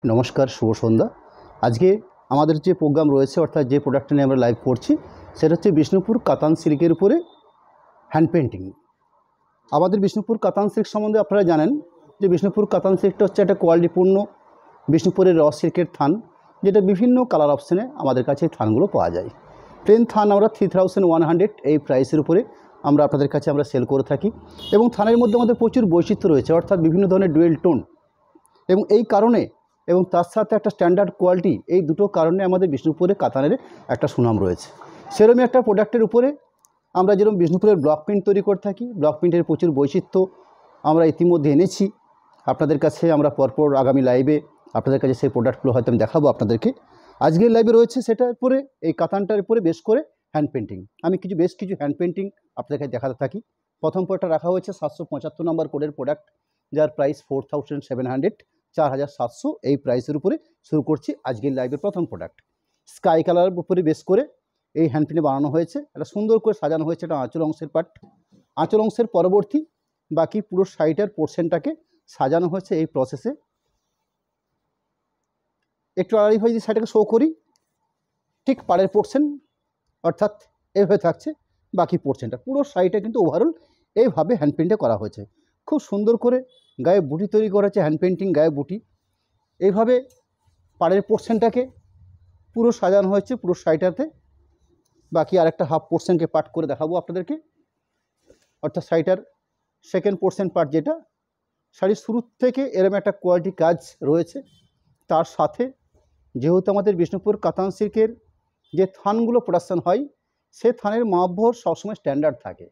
নমস্কার, শুভ সন্ধ্যা। আজকে আমাদের যে প্রোগ্রাম রয়েছে অর্থাৎ যে প্রোডাক্টটা নিয়ে আমরা লাইভ করছি সেটা হচ্ছে বিষ্ণুপুর কাতান সিল্কের উপরে হ্যান্ড পেন্টিং। আমাদের বিষ্ণুপুর কাতান সিল্ক সম্বন্ধে আপনারা জানেন যে বিষ্ণুপুর কাতান সিল্কটা হচ্ছে একটা কোয়ালিটিপূর্ণ বিষ্ণুপুরের র সিল্কের থান, যেটা বিভিন্ন কালার অপশানে আমাদের কাছে এই থানগুলো পাওয়া যায়। প্লেন থান আমরা 3100 এই প্রাইসের উপরে আমরা আপনাদের কাছে আমরা সেল করে থাকি, এবং থানের মধ্যে আমাদের প্রচুর বৈচিত্র্য রয়েছে অর্থাৎ বিভিন্ন ধরনের ডুয়েল টোন, এবং এই কারণে এবং তার সাথে একটা স্ট্যান্ডার্ড কোয়ালিটি, এই দুটো কারণে আমাদের বিষ্ণুপুরে কাতানের একটা সুনাম রয়েছে। সেরকমই একটা প্রোডাক্টের উপরে আমরা যেরকম বিষ্ণুপুরের ব্লক প্রিন্ট তৈরি করে থাকি, ব্লক প্রিন্টের প্রচুর বৈচিত্র্য আমরা ইতিমধ্যে এনেছি আপনাদের কাছে। আমরা পরপর আগামী লাইভে আপনাদের কাছে সেই প্রোডাক্টগুলো হয়তো আমি দেখাবো আপনাদেরকে। আজকের লাইভে রয়েছে সেটার উপরে, এই কাতানটার উপরে বেশ করে হ্যান্ড পেন্টিং। আমি বেশ কিছু হ্যান্ড পেন্টিং আপনাদের কাছে দেখাতে থাকি। প্রথম প্রোডাক্টটা রাখা হয়েছে 775 নম্বর কোডের প্রোডাক্ট, যার প্রাইস 4700, 4700 এই প্রাইসের উপরে শুরু করছি আজকের লাইভের প্রথম প্রোডাক্ট। স্কাই কালারের উপরে বেশ করে এই হ্যান্ড পেন্টিং বানানো হয়েছে, এটা সুন্দর করে সাজানো হয়েছে। এটা আঁচল অংশের পার্ট, আঁচল অংশের পরবর্তী বাকি পুরো সাইডের পোর্শনটাকে সাজানো হয়েছে এই প্রসেসে। একটু আড়াইভাবে যদি সাইডটাকে শো করি, ঠিক পাড়ের পোর্শন অর্থাৎ এইভাবে থাকছে, বাকি পোর্শনটা পুরো সাইডটা কিন্তু ওভারঅল এইভাবে হ্যান্ড পেন্টিং করা হয়েছে। খুব সুন্দর করে গায়ে বুটি তৈরি করা হয়েছে, হ্যান্ড পেন্টিং গায়ে বুটি। এইভাবে পাড়ের পোর্শনটাকে পুরো সাজানো হয়েছে পুরো শাড়িটাতে। বাকি আরেকটা হাফ পোর্শনকে পার্ট করে দেখাবো আপনাদেরকে, অর্থাৎ শাড়িটার সেকেন্ড পোর্শন পার্ট, যেটা শাড়ির শুরু থেকে এরকম একটা কোয়ালিটি কাজ রয়েছে। তার সাথে যেহেতু আমাদের বিষ্ণুপুর কাতান সিল্কের যে থানগুলো প্রোডাকশান হয়, সে থানের মাপভর সবসময় স্ট্যান্ডার্ড থাকে,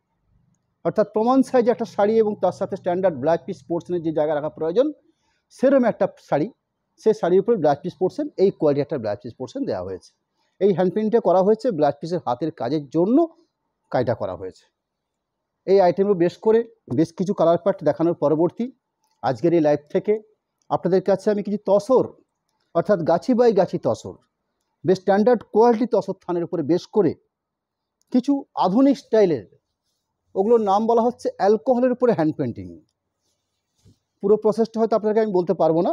অর্থাৎ প্রমাণ সাইজে একটা শাড়ি এবং তার সাথে স্ট্যান্ডার্ড ব্লাউজ পিস পোর্শনের যে জায়গা রাখা প্রয়োজন, সেরকম একটা শাড়ি, সে শাড়ির উপরে ব্লাউজ পিস পোর্শন, এই কোয়ালিটি একটা ব্লাউজ পিস পোর্শন দেওয়া হয়েছে। এই হ্যান্ড পেন্টিংটা করা হয়েছে ব্লাউজ পিসের হাতের কাজের জন্য, কাজটা করা হয়েছে। এই আইটেমগুলো বেশ কিছু কালার পার্ট দেখানোর পরবর্তী আজকের এই লাইভ থেকে আপনাদের কাছে আমি কিছু তসর, অর্থাৎ গাছি বাই গাছি তসর, বেশ স্ট্যান্ডার্ড কোয়ালিটি তসর থানের উপরে বেশ করে কিছু আধুনিক স্টাইলের, ওগুলোর নাম বলা হচ্ছে অ্যালকোহলের উপরে হ্যান্ড পেন্টিং। পুরো প্রসেসটা হয়তো আপনাদেরকে আমি বলতে পারবো না,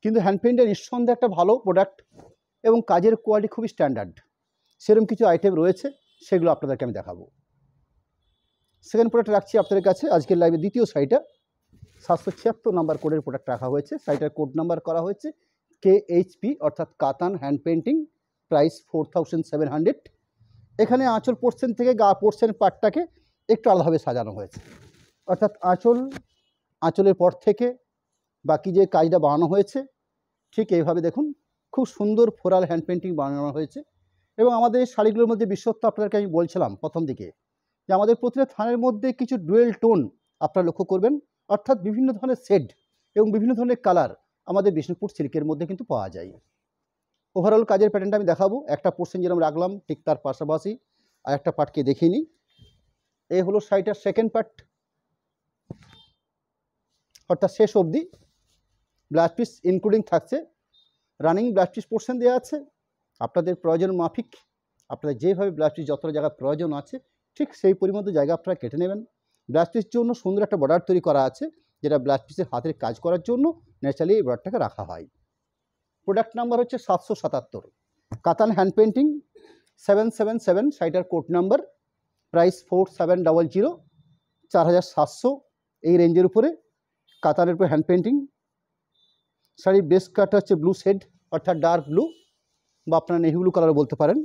কিন্তু হ্যান্ড পেন্টের নিঃসন্দেহে একটা ভালো প্রোডাক্ট এবং কাজের কোয়ালিটি খুবই স্ট্যান্ডার্ড। সেরকম কিছু আইটেম রয়েছে, সেগুলো আপনাদেরকে আমি দেখাবো। সেকেন্ড প্রোডাক্ট রাখছি আপনাদের কাছে আজকের লাইভে দ্বিতীয় শাড়িটা, 776 নম্বর কোডের প্রোডাক্ট রাখা হয়েছে। শাড়িটার কোড নাম্বার করা হয়েছে KHP, অর্থাৎ কাতান হ্যান্ড পেন্টিং, প্রাইস 4700। এখানে আঁচল পোর্শন থেকে গা পোর্শন পার্টটাকে একটু আলাদাভাবে সাজানো হয়েছে, অর্থাৎ আঁচলের পর থেকে বাকি যে কাজটা বানানো হয়েছে ঠিক এইভাবে দেখুন, খুব সুন্দর ফ্লোরাল হ্যান্ড পেন্টিং বানানো হয়েছে। এবং আমাদের এই শাড়িগুলোর মধ্যে বিশেষত্ব আপনাদেরকে আমি বলছিলাম প্রথম দিকে যে আমাদের প্রতিটা থানের মধ্যে কিছু ডুয়েল টোন আপনারা লক্ষ্য করবেন, অর্থাৎ বিভিন্ন ধরনের শেড এবং বিভিন্ন ধরনের কালার আমাদের বিষ্ণুপুর সিল্কের মধ্যে কিন্তু পাওয়া যায়। ওভারঅল কাজের প্যাটার্নটা আমি দেখাবো। একটা পোর্শন যেরকম রাখলাম ঠিক তার পাশাপাশি আর একটা পার্টকে দেখিয়ে নিই। এই হলো শাড়িটার সেকেন্ড পার্ট, অর্থাৎ শেষ অবধি ব্লাউজ পিস ইনক্লুডিং থাকছে। রানিং ব্লাউজ পিস পোর্শন দেওয়া আছে, আপনাদের প্রয়োজন মাফিক আপনারা যেভাবে ব্লাউজ পিস যতটা জায়গা প্রয়োজন আছে ঠিক সেই পরিমাণ জায়গা আপনারা কেটে নেবেন। ব্লাউজ পিসের জন্য সুন্দর একটা বর্ডার তৈরি করা আছে, যেটা ব্লাউজ পিসের হাতের কাজ করার জন্য ন্যাচারালি এই বর্ডারটাকে রাখা হয়। প্রোডাক্ট নাম্বার হচ্ছে 777, কাতান হ্যান্ড পেন্টিং 777, শাড়িটার কোড নাম্বার, প্রাইস 4700, 4700 এই রেঞ্জের উপরে কাতানের উপরে হ্যান্ড পেন্টিং। শাড়ির বেস কাটটা হচ্ছে ব্লু শেড, অর্থাৎ ডার্ক ব্লু, বা আপনারা নেভি ব্লু কালারও বলতে পারেন।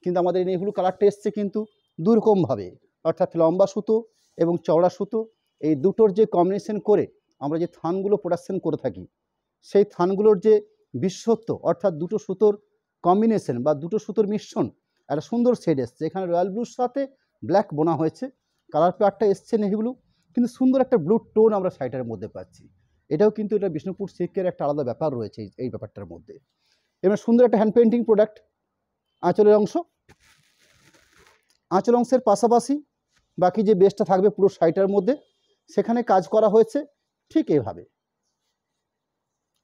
কিন্তু আমাদের এই নেভি ব্লু কালারটা এসছে কিন্তু দুরকমভাবে, অর্থাৎ লম্বা সুতো এবং চওড়া সুতো, এই দুটোর যে কম্বিনেশন করে আমরা যে থানগুলো প্রোডাকশন করে থাকি, সেই থানগুলোর যে বিশেষত্ব, অর্থাৎ দুটো সুতোর কম্বিনেশন বা দুটো সুতোর মিশ্রণ, একটা সুন্দর শেড এসছে। এখানে রয়্যাল ব্লুর সাথে ব্ল্যাক বোনা হয়েছে, কালার প্যাডটা এসছে নেভি ব্লু, কিন্তু সুন্দর একটা ব্লু টোন আমরা শাড়িটার মধ্যে পাচ্ছি। এটাও কিন্তু এটা বিষ্ণুপুর সিল্কের একটা আলাদা ব্যাপার রয়েছে এই ব্যাপারটার মধ্যে। এবার সুন্দর একটা হ্যান্ড পেন্টিং প্রোডাক্ট। আঁচলের অংশ, আঁচল অংশের পাশাপাশি বাকি যে বেসটা থাকবে পুরো শাড়িটার মধ্যে, সেখানে কাজ করা হয়েছে ঠিক এইভাবে।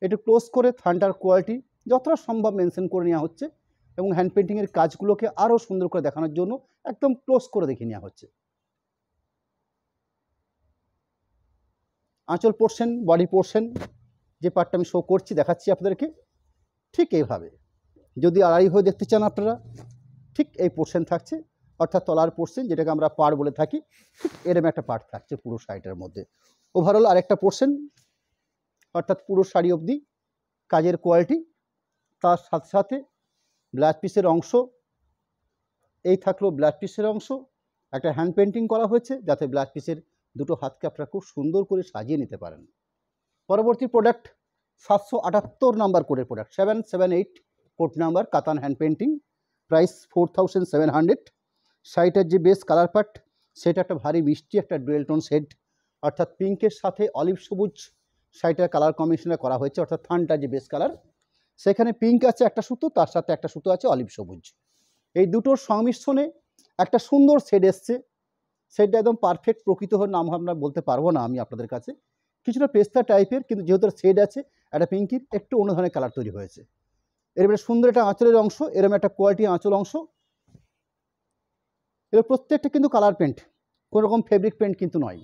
একটু ক্লোজ করে থানটার কোয়ালিটি যতটা সম্ভব মেনশন করে নেওয়া হচ্ছে, এবং হ্যান্ড পেন্টিংয়ের কাজগুলোকে আরও সুন্দর করে দেখানোর জন্য একদম ক্লোজ করে দেখিয়ে নেওয়া হচ্ছে। আঁচল পোর্শন, বডি পোর্শন যে পার্টটা আমি শো করছি দেখাচ্ছি আপনাদেরকে, ঠিক এইভাবে। যদি আড়াই হয়ে দেখতে চান আপনারা, ঠিক এই পোর্শন থাকছে, অর্থাৎ তলার পোর্শন যেটাকে আমরা পাড় বলে থাকি, ঠিক এরকম একটা পার্ট থাকছে পুরো শাড়িটার মধ্যে। ওভারঅল আরেকটা পোর্শন, অর্থাৎ পুরো শাড়ি অবধি কাজের কোয়ালিটি, তার সাথে সাথে ব্লাউজ পিসের অংশ, এই থাকলো ব্লাউজ পিসের অংশ, একটা হ্যান্ড পেন্টিং করা হয়েছে যাতে ব্লাউজ পিসের দুটো হাতকে আপনারা খুব সুন্দর করে সাজিয়ে নিতে পারেন। পরবর্তী প্রোডাক্ট 778 নাম্বার কোডের প্রোডাক্ট, 778 কোড নাম্বার, কাতান হ্যান্ড পেন্টিং, প্রাইস 4700। শাড়িটার যে বেস কালার পার্ট সেটা একটা ভারী মিষ্টি একটা ডুয়েল টোন শেড, অর্থাৎ পিঙ্কের সাথে অলিভ সবুজ শাড়িটার কালার কম্বিনেশনে করা হয়েছে, অর্থাৎ থানটা যে বেস কালার সেখানে পিঙ্ক আছে একটা সুতো, তার সাথে একটা সুতো আছে অলিভ সবুজ। এই দুটোর সংমিশ্রণে একটা সুন্দর শেড এসছে। শেডটা একদম পারফেক্ট প্রকৃত নাম আমরা বলতে পারবো না আমি আপনাদের কাছে, কিছুটা পেস্তা টাইপের, কিন্তু যেহেতু শেড আছে একটা পিঙ্কির একটু অন্য ধরনের কালার তৈরি হয়েছে। এরকম সুন্দর একটা আঁচলের অংশ, এরকম একটা কোয়ালিটি আঁচল অংশ, এর প্রত্যেকটা কিন্তু কালার পেন্ট, কোনো রকম ফেব্রিক পেন্ট কিন্তু নয়।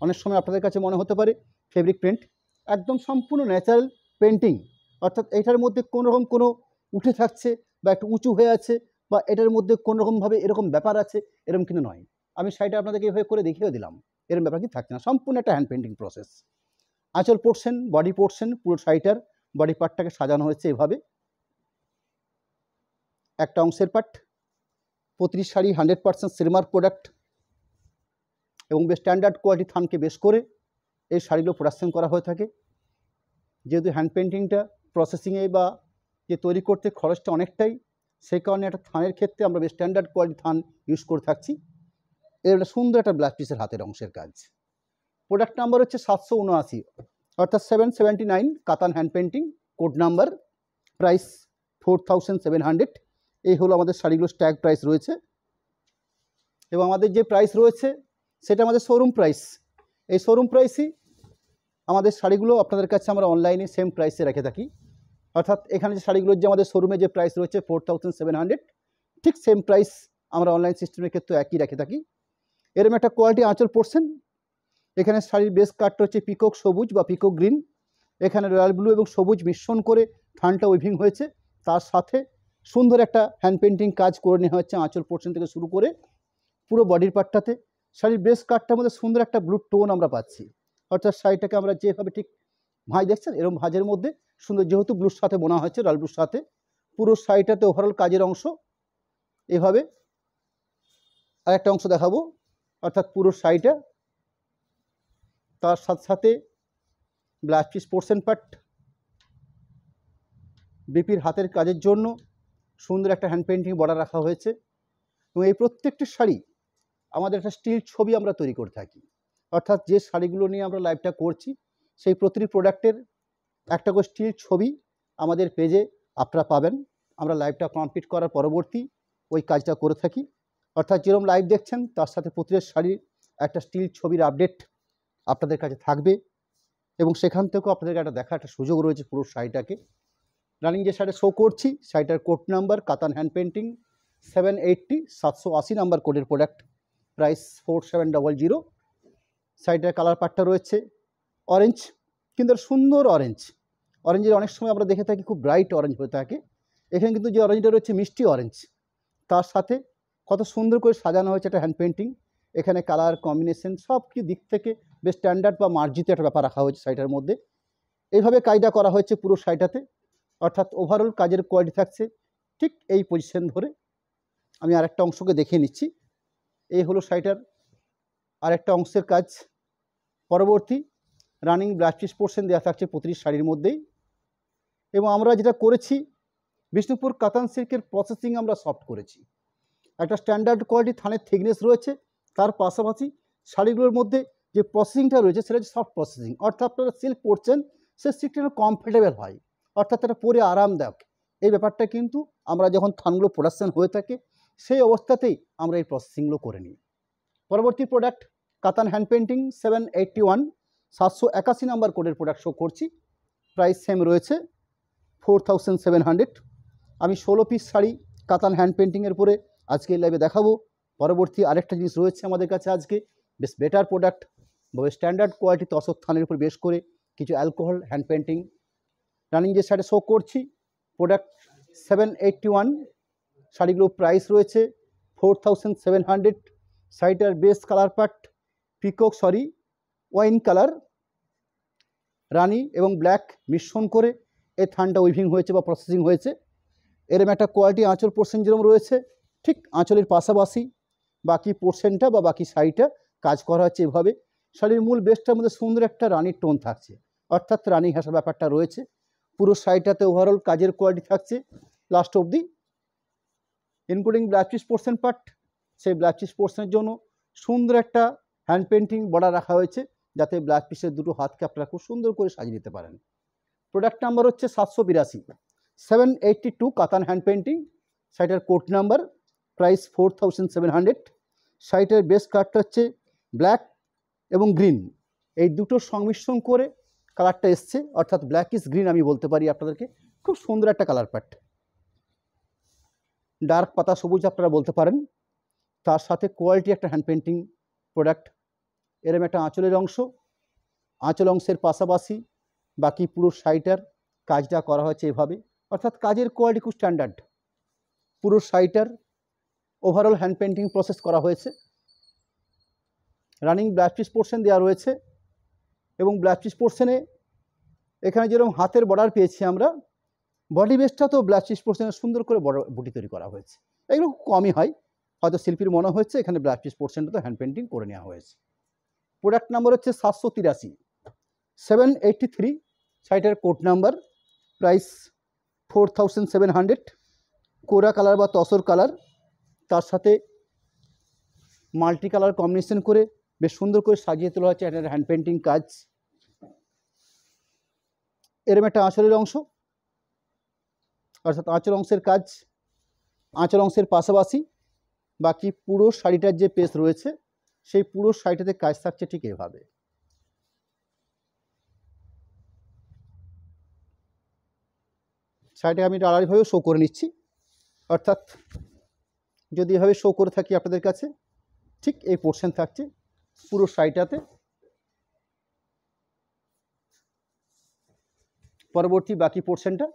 অনেক সময় আপনাদের কাছে মনে হতে পারে ফেব্রিক পেন্ট, একদম সম্পূর্ণ ন্যাচারাল পেন্টিং, অর্থাৎ এটার মধ্যে কোনো রকম কোনো উঠে থাকছে বা একটু উঁচু হয়ে আছে বা এটার মধ্যে কোনো রকমভাবে এরকম ব্যাপার আছে, এরকম কিন্তু নয়। আমি শাড়িটা আপনাদেরকে এভাবে করে দেখিয়ে দিলাম, এরকম ব্যাপার কিন্তু থাকছে না, সম্পূর্ণ একটা হ্যান্ড পেন্টিং প্রসেস। আঁচল পোর্শন, বডি পোর্শন, পুরো শাড়িটার বডি পার্টটাকে সাজানো হয়েছে এভাবে, একটা অংশের পার্ট। প্রতিটি শাড়ি 100% সিলমার্ক প্রোডাক্ট এবং বেশ স্ট্যান্ডার্ড কোয়ালিটি থানকে বেশ করে এই শাড়িগুলো প্রোডাকশন করা হয়ে থাকে। যেহেতু হ্যান্ড পেন্টিংটা প্রসেসিংয়ে বা যে তৈরি করতে খরচটা অনেকটাই, সেই কারণে একটা থানের ক্ষেত্রে আমরা বেশ স্ট্যান্ডার্ড কোয়ালিটি থান ইউজ করে থাকছি। এর একটা সুন্দর একটা ব্লাউজ পিসের হাতের অংশের কাজ। প্রোডাক্ট নাম্বার হচ্ছে 779, অর্থাৎ 779 কাতান hand painting, code number, price 4700। এই হলো আমাদের শাড়িগুলো স্ট্যাগ প্রাইস রয়েছে, এবং আমাদের যে প্রাইস রয়েছে সেটা আমাদের শোরুম প্রাইস। এই শোরুম প্রাইসই আমাদের শাড়িগুলো আপনাদের কাছে আমরা অনলাইনে সেম প্রাইসে রেখে থাকি, অর্থাৎ এখানে যে শাড়িগুলোর যে আমাদের শোরুমে যে প্রাইস রয়েছে 4700, ঠিক সেম প্রাইস আমরা অনলাইন সিস্টেমের ক্ষেত্রে একই রেখে থাকি। এরকম একটা কোয়ালিটি আঁচল পোর্শন, এখানে শাড়ির বেস কাটটা হচ্ছে পিকক সবুজ বা পিকক গ্রিন, এখানে রয়্যাল ব্লু এবং সবুজ মিশ্রণ করে থানটা উইভিং হয়েছে, তার সাথে সুন্দর একটা হ্যান্ড পেন্টিং কাজ করে নেওয়া হচ্ছে আঁচল পোর্শন থেকে শুরু করে পুরো বডির পার্টটাতে। শাড়ির বেস কাটটার মধ্যে সুন্দর একটা ব্লু টোন আমরা পাচ্ছি, অর্থাৎ শাড়িটাকে আমরা যেভাবে ঠিক ভাঁজ দেখছেন এরকম ভাঁজের মধ্যে সুন্দর, যেহেতু ব্লুর সাথে বোনা হয়েছে রয়্যাল ব্লুর সাথে, পুরো শাড়িটাতে ওভারঅল কাজের অংশ এভাবে। আরেকটা অংশ দেখাবো, অর্থাৎ পুরো শাড়িটা, তার সাথে সাথে ব্লাউজ পিস পোর্শন পার্ট, বিপির হাতের কাজের জন্য সুন্দর একটা হ্যান্ড পেন্টিং বর্ডার রাখা হয়েছে। এবং এই প্রত্যেকটি শাড়ি আমাদের একটা স্টিল ছবি আমরা তৈরি করে থাকি, অর্থাৎ যে শাড়িগুলো নিয়ে আমরা লাইভটা করছি সেই প্রতিটি প্রোডাক্টের একটা করে স্টিল ছবি আমাদের পেজে আপনারা পাবেন। আমরা লাইভটা কমপ্লিট করার পরবর্তী ওই কাজটা করে থাকি, অর্থাৎ যেরকম লাইভ দেখছেন তার সাথে প্রতিটা শাড়ির একটা স্টিল ছবির আপডেট আপনাদের কাছে থাকবে, এবং সেখান থেকেও আপনাদেরকে একটা দেখার একটা সুযোগ রয়েছে পুরো শাড়িটাকে। রানিং যে শাড়ি শো করছি শাড়িটার কোড নাম্বার কাতান হ্যান্ড পেন্টিং 780, 780 নাম্বার কোডের প্রোডাক্ট, প্রাইস 4700। শাড়িটার কালার পার্টটা রয়েছে অরেঞ্জ, কিন্তু সুন্দর অরেঞ্জ, অরেঞ্জের অনেক সময় আমরা দেখে থাকি খুব ব্রাইট অরেঞ্জ হয়ে থাকে, এখানে কিন্তু যে অরেঞ্জটা রয়েছে মিষ্টি অরেঞ্জ, তার সাথে কত সুন্দর করে সাজানো হয়েছে একটা হ্যান্ড পেন্টিং। এখানে কালার কম্বিনেশন সব কিছু দিক থেকে বেশ স্ট্যান্ডার্ড বা মার্জিত একটা ব্যাপার রাখা হয়েছে শাড়িটার মধ্যে। এইভাবে কাজটা করা হয়েছে পুরো শাড়িটাতে, অর্থাৎ ওভারঅল কাজের কোয়ালিটি থাকছে ঠিক এই পজিশন ধরে। আমি আরেকটা অংশকে দেখিয়ে নিচ্ছি, এই হলো শাড়িটার আরেকটা অংশের কাজ। পরবর্তী রানিং ব্লাউজ পিস পোর্শন দেওয়া থাকছে প্রতিটি শাড়ির মধ্যেই, এবং আমরা যেটা করেছি বিষ্ণুপুর কাতান সিল্কের প্রসেসিং আমরা সফট করেছি, একটা স্ট্যান্ডার্ড কোয়ালিটি থানের থিকনেস রয়েছে, তার পাশাপাশি শাড়িগুলোর মধ্যে যে প্রসেসিংটা রয়েছে সেটা হচ্ছে সফট প্রসেসিং, অর্থাৎ আপনারা সিল্ক পরছেন সে সিল্কটা কমফোর্টেবল হয়, অর্থাৎ এটা পরে আরামদায়ক। এই ব্যাপারটা কিন্তু আমরা যখন থানগুলো প্রোডাকশান হয়ে থাকে সেই অবস্থাতেই আমরা এই প্রসেসিংগুলো করে নিই। পরবর্তী প্রোডাক্ট কাতান হ্যান্ড পেন্টিং 781, 781 নাম্বার কোডের প্রোডাক্ট শো করছি, প্রাইস সেম রয়েছে 4700। আমি 16 পিস শাড়ি কাতান হ্যান্ড পেন্টিংয়ের উপরে আজকে লাইভে দেখাবো। পরবর্তী আরেকটা জিনিস রয়েছে আমাদের কাছে আজকে, বেশ বেটার প্রোডাক্ট বা স্ট্যান্ডার্ড কোয়ালিটি তসর থানের উপর বেশ করে কিছু অ্যালকোহল হ্যান্ড পেন্টিং রানিং যে শাড়ি শো করছি প্রোডাক্ট 781, শাড়িগুলোর প্রাইস রয়েছে 4700। শাড়িটার base colour part peacock wine colour, রানি এবং ব্ল্যাক মিশ্রণ করে এই থানটা উইভিং হয়েছে বা প্রসেসিং হয়েছে। এরম একটা কোয়ালিটি আঁচল পোর্শন যেরকম রয়েছে ঠিক আঁচলের পাশাপাশি বাকি পোর্শনটা বা বাকি শাড়িটা কাজ করা হচ্ছে এভাবে। শাড়ির মূল বেসটার মধ্যে সুন্দর একটা রানির টোন থাকছে, অর্থাৎ রানি ঘাসা ব্যাপারটা রয়েছে। পুরো শাড়িটাতে ওভারঅল কাজের কোয়ালিটি থাকছে লাস্ট অবধি, including blouse piece portion part. সেই ব্লাউজ পিস পোর্শনের জন্য সুন্দর একটা হ্যান্ড পেন্টিং বর্ডার রাখা হয়েছে, যাতে ব্লাউজ পিসের দুটো হাতকে আপনারা খুব সুন্দর করে সাজিয়ে দিতে পারেন। প্রোডাক্ট নাম্বার হচ্ছে 782, 782 কাতান হ্যান্ড পেন্টিং। শাড়িটার কোড নাম্বার, প্রাইস 4700। শাড়িটার বেস কালারটা হচ্ছে ব্ল্যাক এবং গ্রিন, এই দুটোর সংমিশ্রণ করে কালারটা এসছে, অর্থাৎ ব্ল্যাক ইজ গ্রিন আমি বলতে পারি আপনাদেরকে। খুব সুন্দর একটা কালার প্যাট, ডার্ক পাতা সবুজ আপনারা বলতে পারেন। তার সাথে কোয়ালিটি একটা হ্যান্ড পেন্টিং প্রোডাক্ট। এরম একটা আঁচলের অংশ, আঁচল অংশের পাশাপাশি বাকি পুরো শাড়িটার কাজটা করা হয়েছে এভাবে, অর্থাৎ কাজের কোয়ালিটি খুব স্ট্যান্ডার্ড। পুরো শাড়িটার ওভারঅল হ্যান্ড পেন্টিং প্রসেস করা হয়েছে। রানিং ব্লাউজ পিস পোর্শন দেওয়া রয়েছে এবং ব্লাউজ পিস পোর্শনে এখানে যেরকম হাতের বর্ডার পেয়েছি আমরা, বডি বেসটা তো ব্লাউজ পিস পোর্শনে সুন্দর করে বড় বুটি তৈরি করা হয়েছে। এগুলো কমই হয়, হয়তো শিল্পীর মনে হচ্ছে এখানে ব্লাউজ পিস পোর্শনটা তো হ্যান্ড পেন্টিং করে নেওয়া হয়েছে। প্রোডাক্ট নাম্বার হচ্ছে 783, 783। শাড়িটার কোড নাম্বার, প্রাইস 4700। কোরা কালার বা তসর কালার, তার সাথে মাল্টি কালার কম্বিনেশন করে বেশ সুন্দর করে সাজিয়ে তোলা হচ্ছে একটা হ্যান্ড পেন্টিং কাজ। এরম একটা আঁচলের অংশ, অর্থাৎ আঁচল অংশের কাজ, আঁচল অংশের পাশাপাশি বাকি পুরো শাড়িটার যে পেস রয়েছে সেই পুরো শাড়িটাতে কাজ থাকছে ঠিক এভাবে। শাড়িটাকে আমি আড়াইভাবে শো করে নিচ্ছি, অর্থাৎ যদি এভাবে শো করে থাকি আপনাদের কাছে, ঠিক এই পোর্শন থাকছে পুরো শাড়িটাতে। পরবর্তী বাকি পোর্শনটা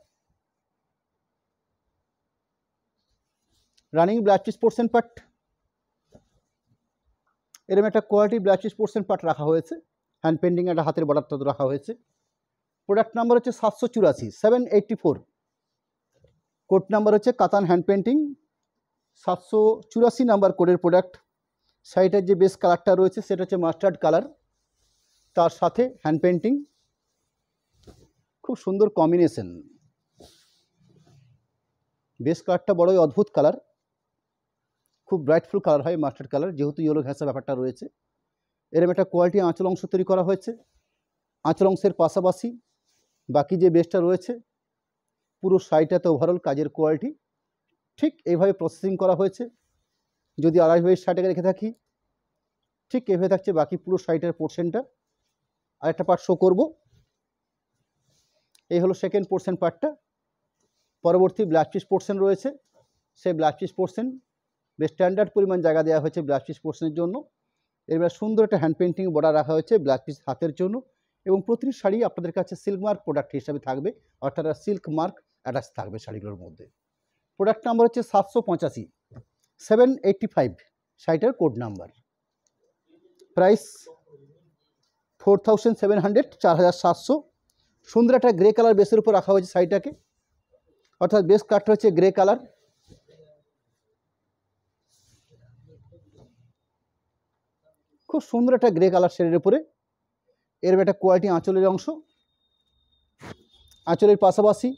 running blouse piece portion part. এরকম একটা quality blouse piece portion part রাখা হয়েছে, হ্যান্ড পেন্টিং একটা হাতের বর্ডারটা তো রাখা হয়েছে। প্রোডাক্ট নাম্বার হচ্ছে 784, 784। কোড নাম্বার হচ্ছে কাতান হ্যান্ড পেন্টিং, 784 নাম্বার কোডের প্রোডাক্ট। শাড়িটার যে বেস কালারটা রয়েছে সেটা হচ্ছে মাস্টার্ড কালার, তার সাথে হ্যান্ড পেন্টিং, খুব সুন্দর কম্বিনেশন। বেস কালারটা বড়ই অদ্ভুত কালার, খুব ব্রাইটফুল কালার হয় মাস্টার্ড কালার, যেহেতু ইয়েলো ঘাসা ব্যাপারটা রয়েছে। এরকম একটা কোয়ালিটি আঁচল অংশ তৈরি করা হয়েছে। আঁচল অংশের পাশাপাশি বাকি যে বেসটা রয়েছে পুরো শাড়িটাতে ওভারঅল কাজের কোয়ালিটি ঠিক এইভাবে প্রসেসিং করা হয়েছে। যদি আড়াইভাবে শাড়িটাকে রেখে থাকি ঠিক এভাবে থাকছে বাকি পুরো শাড়িটার পোর্শনটা। আরেকটা পার্ট শো করব, এই হলো সেকেন্ড পোর্শন পার্টটা। পরবর্তী ব্লাউজ পিস পোর্শন রয়েছে, সেই ব্লাউজ পিস পোর্শন বেশ স্ট্যান্ডার্ড পরিমাণ জায়গা দেওয়া হয়েছে ব্লাউজ পিস পোর্শনের জন্য। এবার সুন্দর একটা হ্যান্ড পেন্টিং বর্ডার রাখা হয়েছে ব্লাউজ পিস হাতের জন্য, এবং প্রতিটি শাড়ি আপনাদের কাছে সিল্ক মার্ক প্রোডাক্ট হিসাবে থাকবে, অর্থাৎ সিল্ক মার্ক অ্যাটাচ থাকবে শাড়িগুলোর মধ্যে। প্রোডাক্ট নাম্বার হচ্ছে 785, 785 শাড়িটার কোড নাম্বার। প্রাইস 4700, 4700। সুন্দর একটা গ্রে কালার বেসের উপর রাখা হয়েছে শাড়িটাকে, অর্থাৎ বেস কালারটা হচ্ছে গ্রে কালার। খুব সুন্দর একটা গ্রে কালার শেডের উপরে এর একটা কোয়ালিটি আঁচলের অংশ, আঁচলের পাশাপাশি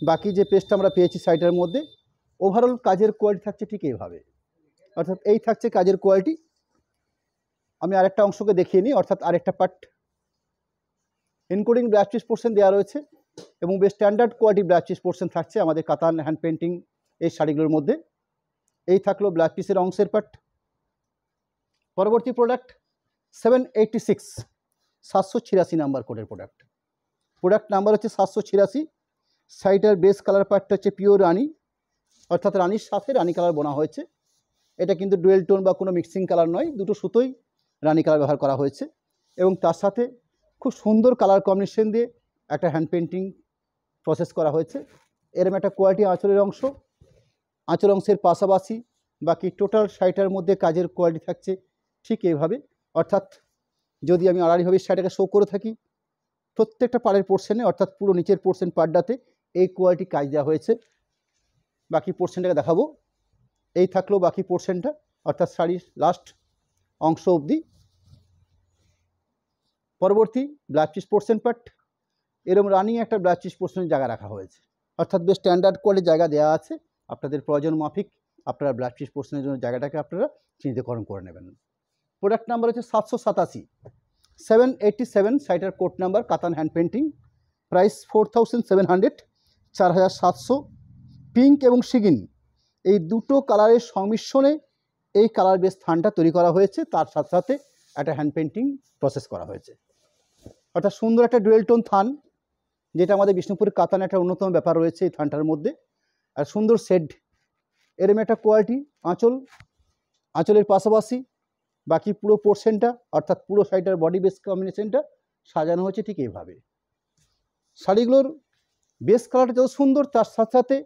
বাকি যে পেস্টটা আমরা পেয়েছি শাড়িটার মধ্যে ওভারঅল কাজের কোয়ালিটি থাকছে ঠিক এইভাবে, অর্থাৎ এই থাকছে কাজের কোয়ালিটি। আমি আরেকটা অংশকে দেখিয়ে নিই, অর্থাৎ আরেকটা part including blouse piece portion দেওয়া রয়েছে এবং বেশ standard quality blouse piece portion থাকছে আমাদের কাতান হ্যান্ড পেন্টিং এই শাড়িগুলোর মধ্যে। এই থাকলো ব্লাউজ পিসের অংশের পার্ট। পরবর্তী প্রোডাক্ট 786, 786 নাম্বার কোডের প্রোডাক্ট। প্রোডাক্ট নাম্বার হচ্ছে 786। শাড়িটার বেস কালার পার্টটা হচ্ছে পিওর রানি, অর্থাৎ রানির সাথে রানি কালার বোনা হয়েছে। এটা কিন্তু ডুয়েল টোন বা কোনো মিক্সিং কালার নয়, দুটো সুতোই রানি কালার ব্যবহার করা হয়েছে এবং তার সাথে খুব সুন্দর কালার কম্বিনেশন দিয়ে একটা হ্যান্ড পেন্টিং প্রসেস করা হয়েছে। এরম একটা কোয়ালিটি আঁচলের অংশ, আঁচল অংশের পাশাপাশি বাকি টোটাল শাড়িটার মধ্যে কাজের কোয়ালিটি থাকছে ঠিক এইভাবে। অর্থাৎ যদি আমি আড়াআড়িভাবে শাড়িটাকে শো করে থাকি, প্রত্যেকটা পাড়ের পোর্শনে অর্থাৎ পুরো নিচের পোর্শন পাড়টাতে এই কোয়ালিটি কাজ দেওয়া হয়েছে। বাকি পোর্শনটাকে দেখাবো। এই থাকলো বাকি পোর্শনটা, অর্থাৎ শাড়ির লাস্ট অংশ অবধি। পরবর্তী ব্লাউজ পিস পোর্শন পার্ট, এরকম রানিং একটা ব্লাউজ পিস পোর্শনের জায়গা রাখা হয়েছে, অর্থাৎ বেশ স্ট্যান্ডার্ড কোয়ালিটির জায়গা দেওয়া আছে। আপনাদের প্রয়োজন মাফিক আপনারা ব্লাউজ পিস পোর্শনের জন্য জায়গাটাকে আপনারা চিহ্নিতকরণ করে নেবেন। প্রোডাক্ট নাম্বার হচ্ছে 787, 787 শাড়িটার কোড নাম্বার, কাতান হ্যান্ড পেন্টিং, প্রাইস 4700, 4700। পিঙ্ক এবং সিগিন এই দুটো কালারের সংমিশ্রণে এই কালার বেস থানটা তৈরি করা হয়েছে, তার সাথে সাথে একটা হ্যান্ড পেন্টিং প্রসেস করা হয়েছে। অর্থাৎ সুন্দর একটা ডুয়েল টোন থান, যেটা আমাদের বিষ্ণুপুরের কাতান একটা অন্যতম ব্যাপার রয়েছে এই থানটার মধ্যে। আর সুন্দর শেড, এরম একটা কোয়ালিটি আঁচল, আঁচলের পাশাপাশি বাকি পুরো পোর্শনটা অর্থাৎ পুরো শাড়িটার বডি বেস কম্বিনেশনটা সাজানো হয়েছে ঠিক এইভাবে। শাড়িগুলোর বেস কালারটা যত সুন্দর, তার সাথে সাথে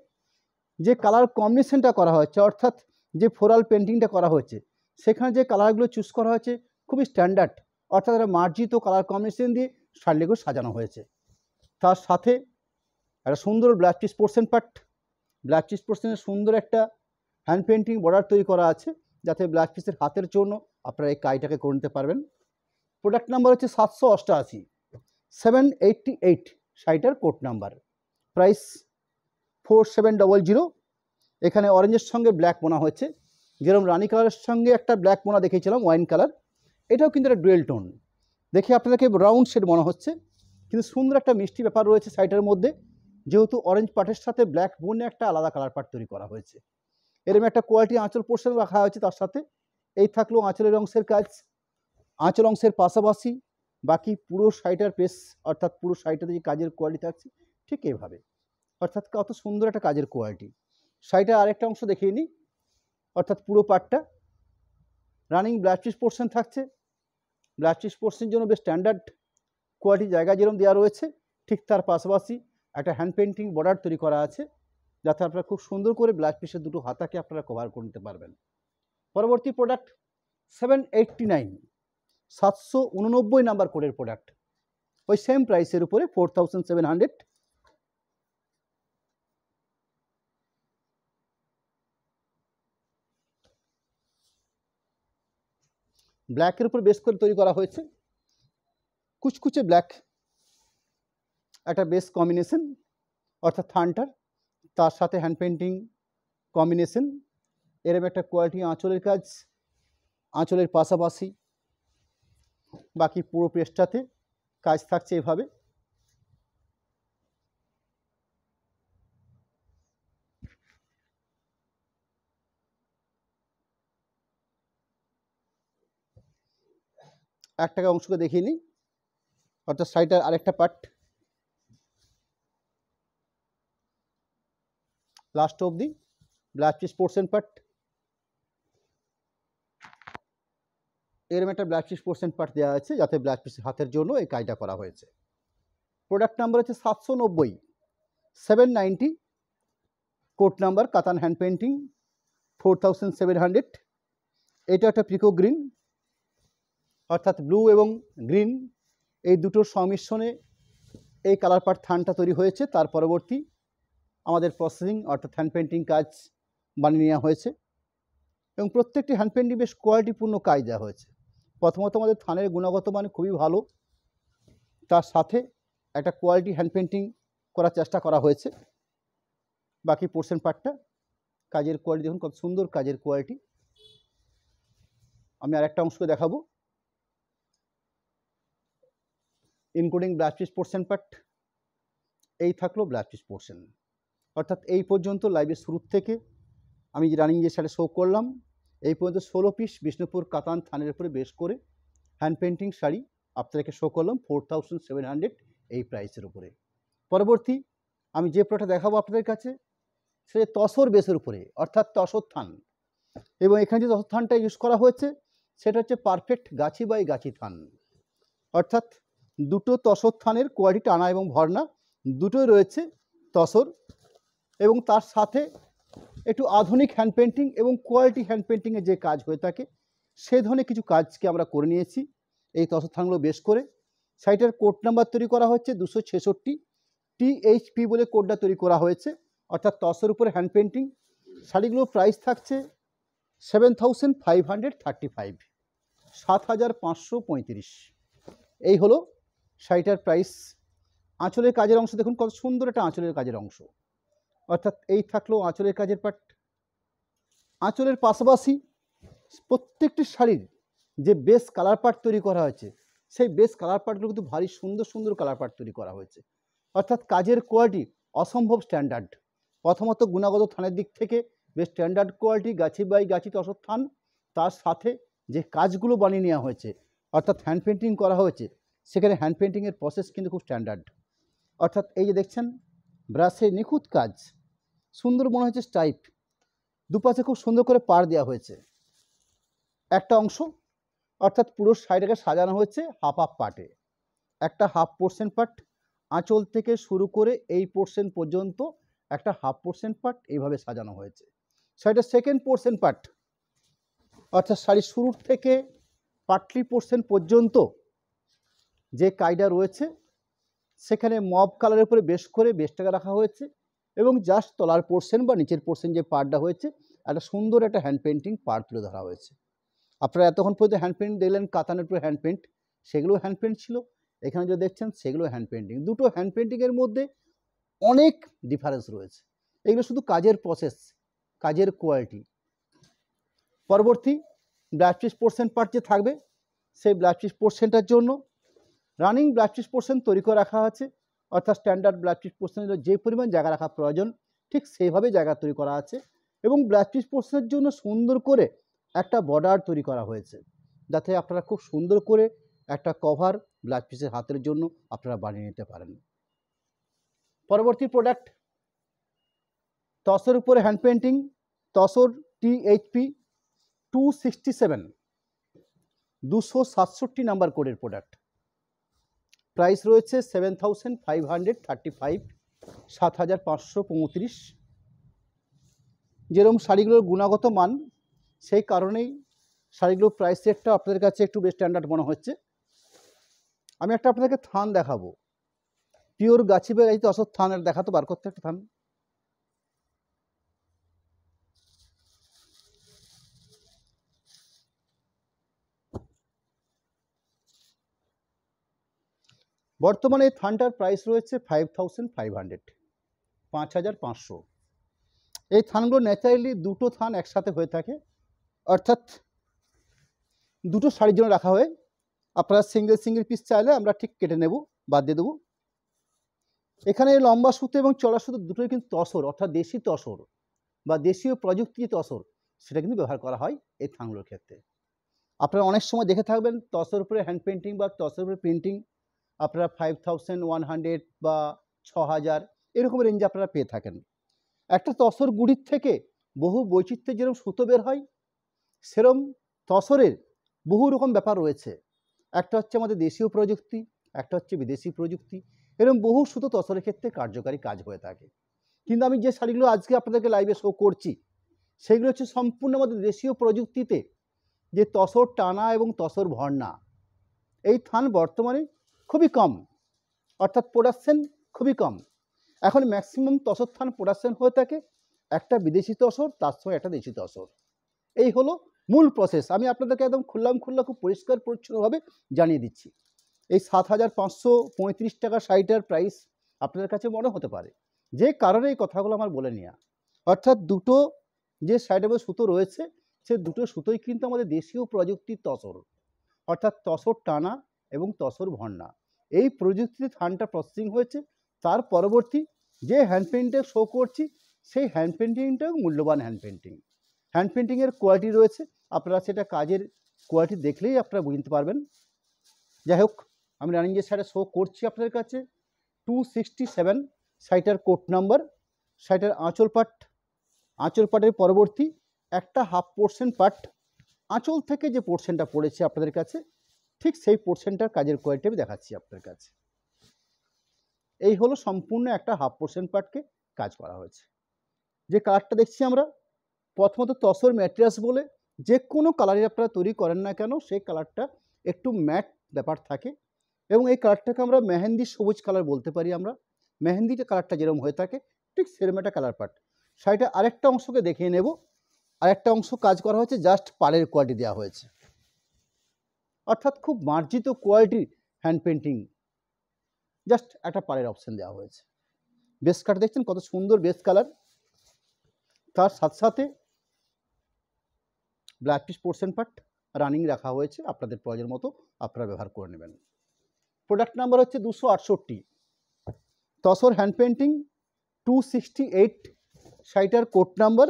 যে কালার কম্বিনেশনটা করা হয়েছে অর্থাৎ যে ফ্লোরাল পেন্টিংটা করা হয়েছে, সেখানে যে কালারগুলো চুজ করা হয়েছে খুবই স্ট্যান্ডার্ড, অর্থাৎ একটা মার্জিত কালার কম্বিনেশন দিয়ে শাড়িগুলো সাজানো হয়েছে। তার সাথে একটা সুন্দর blouse piece portion part, blouse piece পোর্শনের সুন্দর একটা হ্যান্ড পেন্টিং বর্ডার তৈরি করা আছে, যাতে ব্লাউজ পিসের হাতের জন্য আপনারা এই কাজটাকে করে নিতে পারবেন। প্রোডাক্ট নাম্বার হচ্ছে 788, 788 শাড়িটার কোড নাম্বার, প্রাইস 4700। এখানে অরেঞ্জের সঙ্গে ব্ল্যাক বোনা হয়েছে, যেরকম রানি কালারের সঙ্গে একটা ব্ল্যাক বোনা দেখেছিলাম ওয়াইন কালার, এটাও কিন্তু একটা ডুয়েল টোন। দেখে আপনাদেরকে রাউন্ড শেড মনে হচ্ছে, কিন্তু সুন্দর একটা মিষ্টি ব্যাপার রয়েছে শাড়িটার মধ্যে, যেহেতু অরেঞ্জ পাটের সাথে ব্ল্যাক বোনে একটা আলাদা কালার পাট তৈরি করা হয়েছে। এরকম একটা কোয়ালিটি আঁচল পোর্শন রাখা হয়েছে। তার সাথে এই থাকলো আঁচলের অংশের কাজ, আঁচল অংশের পাশাপাশি বাকি পুরো শাড়িটার পেস অর্থাৎ পুরো শাড়িটাতে যে কাজের কোয়ালিটি থাকছে ঠিক এইভাবে, অর্থাৎ কত সুন্দর একটা কাজের কোয়ালিটি। শাড়িটার আরেকটা অংশ দেখিয়ে নিই, অর্থাৎ পুরো পাটটা রানিং ব্লাউজ পিস পোর্শন থাকছে। ব্লাউজ পিস পোর্শনের জন্য বেশ স্ট্যান্ডার্ড কোয়ালিটি জায়গা যেরকম দেওয়া রয়েছে, ঠিক তার পাশাপাশি একটা হ্যান্ড পেন্টিং বর্ডার তৈরি করা আছে, যাতে আপনারা খুব সুন্দর করে ব্লাউজ পিসের দুটো হাতাকে আপনারা কভার করে নিতে পারবেন। পরবর্তী প্রোডাক্ট 789, 789 নাম্বার কোডের প্রোডাক্ট, ওই সেম প্রাইসের উপরে 4700। ব্ল্যাকের উপর বেস করে তৈরি করা হয়েছে, কুচকুচে ব্ল্যাক একটা বেস কম্বিনেশন, অর্থাৎ থানটার তার সাথে হ্যান্ড পেন্টিং কম্বিনেশন। এরকম একটা কোয়ালিটি আঁচলের কাজ, আঁচলের পাশাপাশি বাকি পুরো পেজটাতে কাজ থাকছে এভাবে। একটা অংশকে দেখিয়ে নিই, অর্থাৎ শাড়িটার আরেকটা পার্ট লাস্ট অবধি ব্লাউজ পিস পোর্শন পার্ট, এরকম একটা ব্লাউজ পিস পোর্শন পার্ট দেওয়া আছে, যাতে ব্লাউজ পিসের হাতের জন্য এই কাজটা করা হয়েছে। প্রোডাক্ট নাম্বার হচ্ছে 790, 790 কোড নাম্বার, কাতান হ্যান্ড পেন্টিং, 4700। এটা একটা পিকো গ্রিন, অর্থাৎ ব্লু এবং গ্রিন এই দুটোর সংমিশ্রণে এই কালার পার্ট থানটা তৈরি হয়েছে। তার পরবর্তী আমাদের প্রসেসিং অর্থাৎ হ্যান্ড পেন্টিং কাজ বানিয়ে নেওয়া হয়েছে, এবং প্রত্যেকটি হ্যান্ড পেন্টিং বেশ কোয়ালিটিপূর্ণ কাজ দেওয়া হয়েছে। প্রথমত আমাদের থানের গুণগত মান খুবই ভালো, তার সাথে একটা কোয়ালিটি হ্যান্ড পেন্টিং করার চেষ্টা করা হয়েছে। বাকি পোর্শন পার্টটা কাজের কোয়ালিটি দেখুন, কত সুন্দর কাজের কোয়ালিটি। আমি আরেকটা অংশকে দেখাবো, including blouse piece portion part. এই থাকলো ব্লাউজ পিস পোর্শন, অর্থাৎ এই পর্যন্ত লাইভের শুরুর থেকে আমি যে রানিং যে শাড়ি শো করলাম, এই পর্যন্ত 16 পিস বিষ্ণুপুর কাতান থানের উপরে বেশ করে হ্যান্ড পেন্টিং শাড়ি আপনাদেরকে শো করলাম 4700 এই প্রাইসের উপরে। পরবর্তী আমি যে প্রোডাক্টটা দেখাবো আপনাদের কাছে, সে তসর বেসের উপরে, অর্থাৎ তসর থান, এবং এখানে যে তসর থানটা ইউজ করা হয়েছে সেটা হচ্ছে পারফেক্ট গাছি বাই গাছি থান, অর্থাৎ দুটো তসর থানের কোয়ালিটি টানা এবং ভরনা দুটোই রয়েছে, তসর এবং তার সাথে একটু আধুনিক হ্যান্ড পেন্টিং এবং কোয়ালিটি হ্যান্ড পেন্টিংয়ের যে কাজ হয়ে থাকে সেই ধরনের কিছু কাজকে আমরা করে নিয়েছি এই তসর থানগুলো বেশ করে। শাড়িটার কোড নাম্বার তৈরি করা হচ্ছে 266 THP বলে কোডটা তৈরি করা হয়েছে, অর্থাৎ তসর উপরে হ্যান্ড পেন্টিং। শাড়িগুলোর প্রাইস থাকছে 7535, 7535। এই হলো শাড়িটার প্রাইস। আঁচলের কাজের অংশ দেখুন কত সুন্দর একটা আঁচলের কাজের অংশ, অর্থাৎ এই থাকলো আঁচলের কাজের পার্ট। আঁচলের পাশাপাশি প্রত্যেকটি শাড়ির যে বেস কালার পার্ট তৈরি করা হয়েছে সেই বেস কালার পার্টগুলো কিন্তু ভারী সুন্দর সুন্দর কালার পার্ট তৈরি করা হয়েছে, অর্থাৎ কাজের কোয়ালিটি অসম্ভব স্ট্যান্ডার্ড। প্রথমত গুণগত থানের দিক থেকে বেশ স্ট্যান্ডার্ড কোয়ালিটি, গাছি বাই গাছি তসর থান। তার সাথে যে কাজগুলো বানিয়ে নেওয়া হয়েছে অর্থাৎ হ্যান্ড পেন্টিং করা হয়েছে, সেখানে হ্যান্ড পেন্টিংয়ের প্রসেস কিন্তু খুব স্ট্যান্ডার্ড। অর্থাৎ এই যে দেখছেন ব্রাশে নিখুঁত কাজ, সুন্দর মনে হচ্ছে স্টাইপ, দুপাশে খুব সুন্দর করে পাড় দেওয়া হয়েছে। একটা অংশ অর্থাৎ পুরো শাড়িটাকে সাজানো হয়েছে হাফ হাফ পার্টে। একটা হাফ পোর্শন পার্ট আঁচল থেকে শুরু করে এই পোর্শন পর্যন্ত একটা হাফ পোর্শন পার্ট এইভাবে সাজানো হয়েছে। শাড়িটার সেকেন্ড পোর্শন পার্ট অর্থাৎ শাড়ির শুরুর থেকে পাটলি পোর্শন পর্যন্ত যে কায়দা রয়েছে সেখানে মব কালারের উপরে বেশ করে বেশটাকে রাখা হয়েছে এবং জাস্ট তলার পোর্শন বা নিচের পোর্শন যে পার্টটা হয়েছে একটা সুন্দর একটা হ্যান্ড পেন্টিং পার্ট তুলে ধরা হয়েছে। আপনারা এতক্ষণ পর্যন্ত হ্যান্ড পেন্ট দেখলেন কাতানের উপরে হ্যান্ড পেন্ট, সেগুলো হ্যান্ড পেন্ট ছিল। এখানে যে দেখছেন সেগুলো হ্যান্ড পেন্টিং। দুটো হ্যান্ড পেন্টিংয়ের মধ্যে অনেক ডিফারেন্স রয়েছে। এগুলো শুধু কাজের প্রসেস, কাজের কোয়ালিটি। পরবর্তী ব্লাউজ পিস পোর্শন পার্ট যে থাকবে সেই ব্লাউজ পিস পোর্শনটার জন্য রানিং ব্লাউজ পিস পোর্শন তৈরি করে রাখা আছে, অর্থাৎ স্ট্যান্ডার্ড ব্লাউজ পিস পোর্শনের যে পরিমাণ জায়গা রাখা প্রয়োজন ঠিক সেইভাবে জায়গা তৈরি করা আছে এবং ব্লাউজ পিস পোর্শনের জন্য সুন্দর করে একটা বর্ডার তৈরি করা হয়েছে, যাতে আপনারা খুব সুন্দর করে একটা কভার ব্লাউজ পিসের হাতের জন্য আপনারা বানিয়ে নিতে পারেন। পরবর্তী প্রোডাক্ট তসর উপরে hand painting, tussar THP 267, 267 number কোডের প্রোডাক্ট। প্রাইস রয়েছে 7535, 7535। যেরকম শাড়িগুলোর গুণগত মান সেই কারণেই শাড়িগুলোর প্রাইস রেটটা আপনাদের কাছে একটু বেশ স্ট্যান্ডার্ড মনে হচ্ছে। আমি একটা আপনাদেরকে থান দেখাবো, পিওর গাছি বা গাছি তসর থানের দেখাতো, বার করতে একটা থান। বর্তমানে এই থানটার প্রাইস রয়েছে 5500, 5500। এই থানগুলো ন্যাচারালি দুটো থান একসাথে হয়ে থাকে, অর্থাৎ দুটো শাড়ির জন্য রাখা হয়। আপনারা সিঙ্গেল সিঙ্গেল পিস চাইলে আমরা ঠিক কেটে নেব, বাদ দিয়ে দেবো। এখানে লম্বা সুতো এবং চড়া সুতো দুটোই কিন্তু তসর, অর্থাৎ দেশি তসর বা দেশীয় প্রযুক্তি তসর, সেটা কিন্তু ব্যবহার করা হয় এই থানগুলোর ক্ষেত্রে। আপনারা অনেক সময় দেখে থাকবেন তসর উপরে হ্যান্ড পেন্টিং বা তসর উপরে প্রিন্টিং আপনারা 5100 বা 6000 এরকম রেঞ্জে আপনারা পেয়ে থাকেন। একটা তসর গুড়ির থেকে বহু বৈচিত্র্যের যেরকম সুতো বের হয়, সেরকম তসরের বহু রকম ব্যাপার রয়েছে। একটা হচ্ছে আমাদের দেশীয় প্রযুক্তি, একটা হচ্ছে বিদেশি প্রযুক্তি, এরকম বহু সুতো তসরের ক্ষেত্রে কার্যকারী কাজ হয়ে থাকে। কিন্তু আমি যে শাড়িগুলো আজকে আপনাদেরকে লাইভে শো করছি সেগুলো হচ্ছে সম্পূর্ণ আমাদের দেশীয় প্রযুক্তিতে যে তসর টানা এবং তসর ভরনা। এই থান বর্তমানে খুবই কম, অর্থাৎ প্রোডাকশন খুবই কম। এখন ম্যাক্সিমাম তসর থান প্রোডাকশন হয়ে থাকে একটা বিদেশি তসর তার সঙ্গে একটা দেশি তসর। এই হলো মূল প্রসেস। আমি আপনাদেরকে একদম খুল্লা খুব পরিষ্কার পরিচ্ছন্নভাবে জানিয়ে দিচ্ছি। এই 7535 টাকা শাড়িটার প্রাইস আপনাদের কাছে মনে হতে পারে, যে কারণে এই কথাগুলো আমার বলে নেওয়া। অর্থাৎ দুটো যে সাইডের সুতো রয়েছে সে দুটো সুতোই কিন্তু আমাদের দেশীয় প্রযুক্তির তসর, অর্থাৎ তসর টানা এবং তসর ভরনা। এই প্রযুক্তিতে থানটা প্রসেসিং হয়েছে। তার পরবর্তী যে হ্যান্ড পেন্টিং শো করছি সেই হ্যান্ড পেন্টিংটাও মূল্যবান হ্যান্ড পেন্টিং। হ্যান্ড পেন্টিংয়ের কোয়ালিটি রয়েছে, আপনারা সেটা কাজের কোয়ালিটি দেখলেই আপনারা বুঝতে পারবেন। যাই হোক, আমি রানিং যে শাড়িটা শো করছি আপনাদের কাছে 267 শাড়িটার কোড নাম্বার। শাড়িটার আঁচল পাটের পরবর্তী একটা হাফ পোর্শন পার্ট আঁচল থেকে যে পোর্শনটা পড়েছে আপনাদের কাছে ঠিক সেই পোর্শনটার কাজের কোয়ালিটি আমি দেখাচ্ছি আপনাদের কাছে। এই হলো সম্পূর্ণ একটা হাফ পোর্শন পার্টকে কাজ করা হয়েছে। যে কালারটা দেখছি আমরা, প্রথমত তসর ম্যাটেরিয়ালস বলে যে কোনো কালারই আপনারা তৈরি করেন না কেন সেই কালারটা একটু ম্যাট ব্যাপার থাকে, এবং এই কালারটাকে আমরা মেহেন্দি সবুজ কালার বলতে পারি। আমরা মেহেন্দিটা কালারটা যেরকম হয়ে থাকে ঠিক সেরকম একটা কালার পার্ট। শাড়িটা আরেকটা অংশকে দেখিয়ে নেব। আরেকটা অংশ কাজ করা হয়েছে, জাস্ট পাড়ের কোয়ালিটি দেওয়া হয়েছে, অর্থাৎ খুব মার্জিত কোয়ালিটির হ্যান্ড পেন্টিং, জাস্ট একটা পাড়ের অপশন দেওয়া হয়েছে। বেস কাট দেখছেন কত সুন্দর বেস কালার, তার সাথে সাথে black piece portion part running রাখা হয়েছে, আপনাদের প্রয়োজন মতো আপনারা ব্যবহার করে নেবেন। প্রোডাক্ট নাম্বার হচ্ছে 268, তসর হ্যান্ড পেন্টিং 268, শাড়িটার কোড নাম্বার,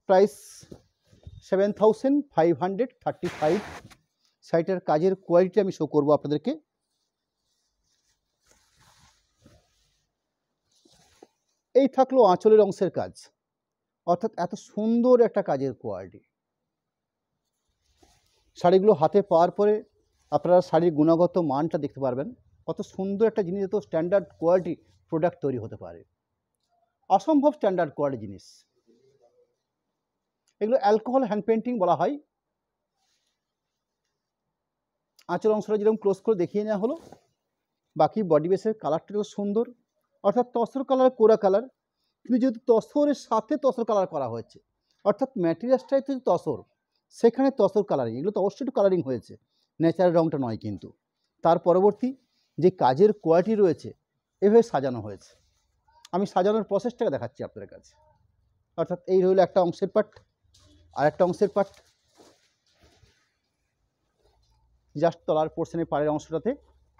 প্রাইস 7535। শাড়িটার কাজের কোয়ালিটি আমি শো করবো আপনাদেরকে। এই থাকলো আঁচলের অংশের কাজ, অর্থাৎ এত সুন্দর একটা কাজের কোয়ালিটি। শাড়িগুলো হাতে পাওয়ার পরে আপনারা শাড়ির গুণগত মানটা দেখতে পারবেন, কত সুন্দর একটা জিনিস, এত স্ট্যান্ডার্ড কোয়ালিটি প্রোডাক্ট তৈরি হতে পারে, অসম্ভব স্ট্যান্ডার্ড কোয়ালিটি জিনিস। এগুলো অ্যালকোহল হ্যান্ড পেন্টিং বলা হয়। আঁচল অংশটা যেরকম ক্লোজ করে দেখিয়ে নেওয়া হলো, বাকি বডি বেসের কালারটা সুন্দর, অর্থাৎ তসর কালার কোরা কালার, কিন্তু যেহেতু তসরের সাথে তসর কালার করা হয়েছে, অর্থাৎ ম্যাটেরিয়ালসটাই তো তসর, সেখানে তসর কালারিং, এগুলো তো অবশ্যই একটু কালারিং হয়েছে, ন্যাচারাল রঙটা নয়। কিন্তু তার পরবর্তী যে কাজের কোয়ালিটি রয়েছে এভাবে সাজানো হয়েছে। আমি সাজানোর প্রসেসটাকে দেখাচ্ছি আপনাদের কাছে। অর্থাৎ এই রইল একটা অংশের পার্ট, আর একটা অংশের পার্ট, জাস্ট তলার পোর্শনের পাড়ের অংশটাতে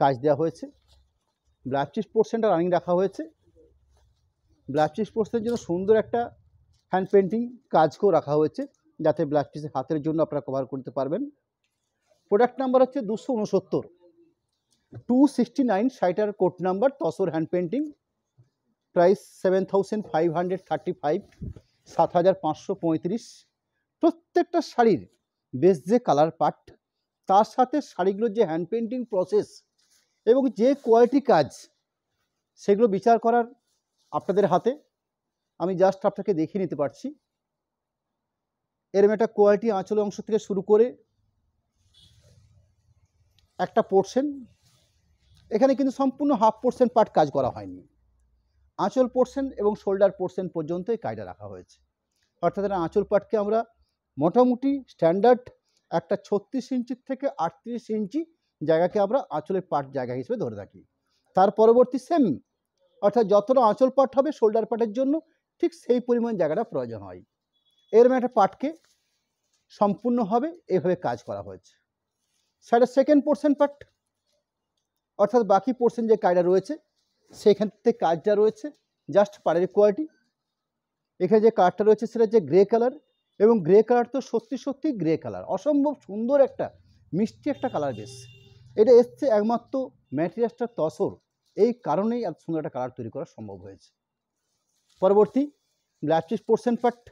কাজ দেওয়া হয়েছে। ব্ল্যাক চিজ পোর্শনটা রানিং রাখা হয়েছে। ব্ল্যাক চিজ পোর্শনের জন্য সুন্দর একটা হ্যান্ড পেন্টিং কাজকেও রাখা হয়েছে, যাতে ব্ল্যাক চিজের হাতের জন্য আপনারা কভার করতে পারবেন। প্রোডাক্ট নাম্বার হচ্ছে 269, 269, শাড়িটার code number, tussar hand painting, price 7535, 7535। প্রত্যেকটা শাড়ির বেশ যে কালার পার্ট, তার সাথে শাড়িগুলোর যে হ্যান্ড পেন্টিং প্রসেস এবং যে কোয়ালিটি কাজ, সেগুলো বিচার করার আপনাদের হাতে। আমি জাস্ট আপনাকে দেখিয়ে নিতে পারছি। এরম একটা কোয়ালিটি আঁচলের অংশ থেকে শুরু করে একটা পোর্শন, এখানে কিন্তু সম্পূর্ণ হাফ পোর্শন পার্ট কাজ করা হয়নি, আঁচল পোর্শন এবং শোল্ডার পোর্শন পর্যন্ত এই কাজটা রাখা হয়েছে। অর্থাৎ আঁচল পার্টকে আমরা মোটামুটি স্ট্যান্ডার্ড একটা 36 ইঞ্চির থেকে 38 ইঞ্চি জায়গাকে আমরা আঁচলের পার্ট জায়গা হিসেবে ধরে থাকি। তার পরবর্তী সেম, অর্থাৎ যতটা আঁচল পার্ট হবে শোল্ডার পার্টের জন্য ঠিক সেই পরিমাণ জায়গাটা প্রয়োজন হয়। এরকম একটা পার্টকে সম্পূর্ণভাবে এভাবে কাজ করা হয়েছে। সেটা সেকেন্ড পোর্শন পার্ট, অর্থাৎ বাকি পোর্শন যে কাজটা রয়েছে সেখান থেকে কাজটা রয়েছে জাস্ট পাড়ের কোয়ালিটি। এখানে যে কালারটা রয়েছে সেটা হচ্ছে গ্রে কালার, এবং গ্রে কালার তো সত্যি সত্যি গ্রে কালার, অসম্ভব সুন্দর একটা মিষ্টি একটা কালার বেশ। এটা এসছে একমাত্র ম্যাটেরিয়ালসটা তসর, এই কারণেই এত সুন্দর একটা কালার তৈরি করা সম্ভব হয়েছে। পরবর্তী ব্ল্যাক পিস পোর্শন পার্ট,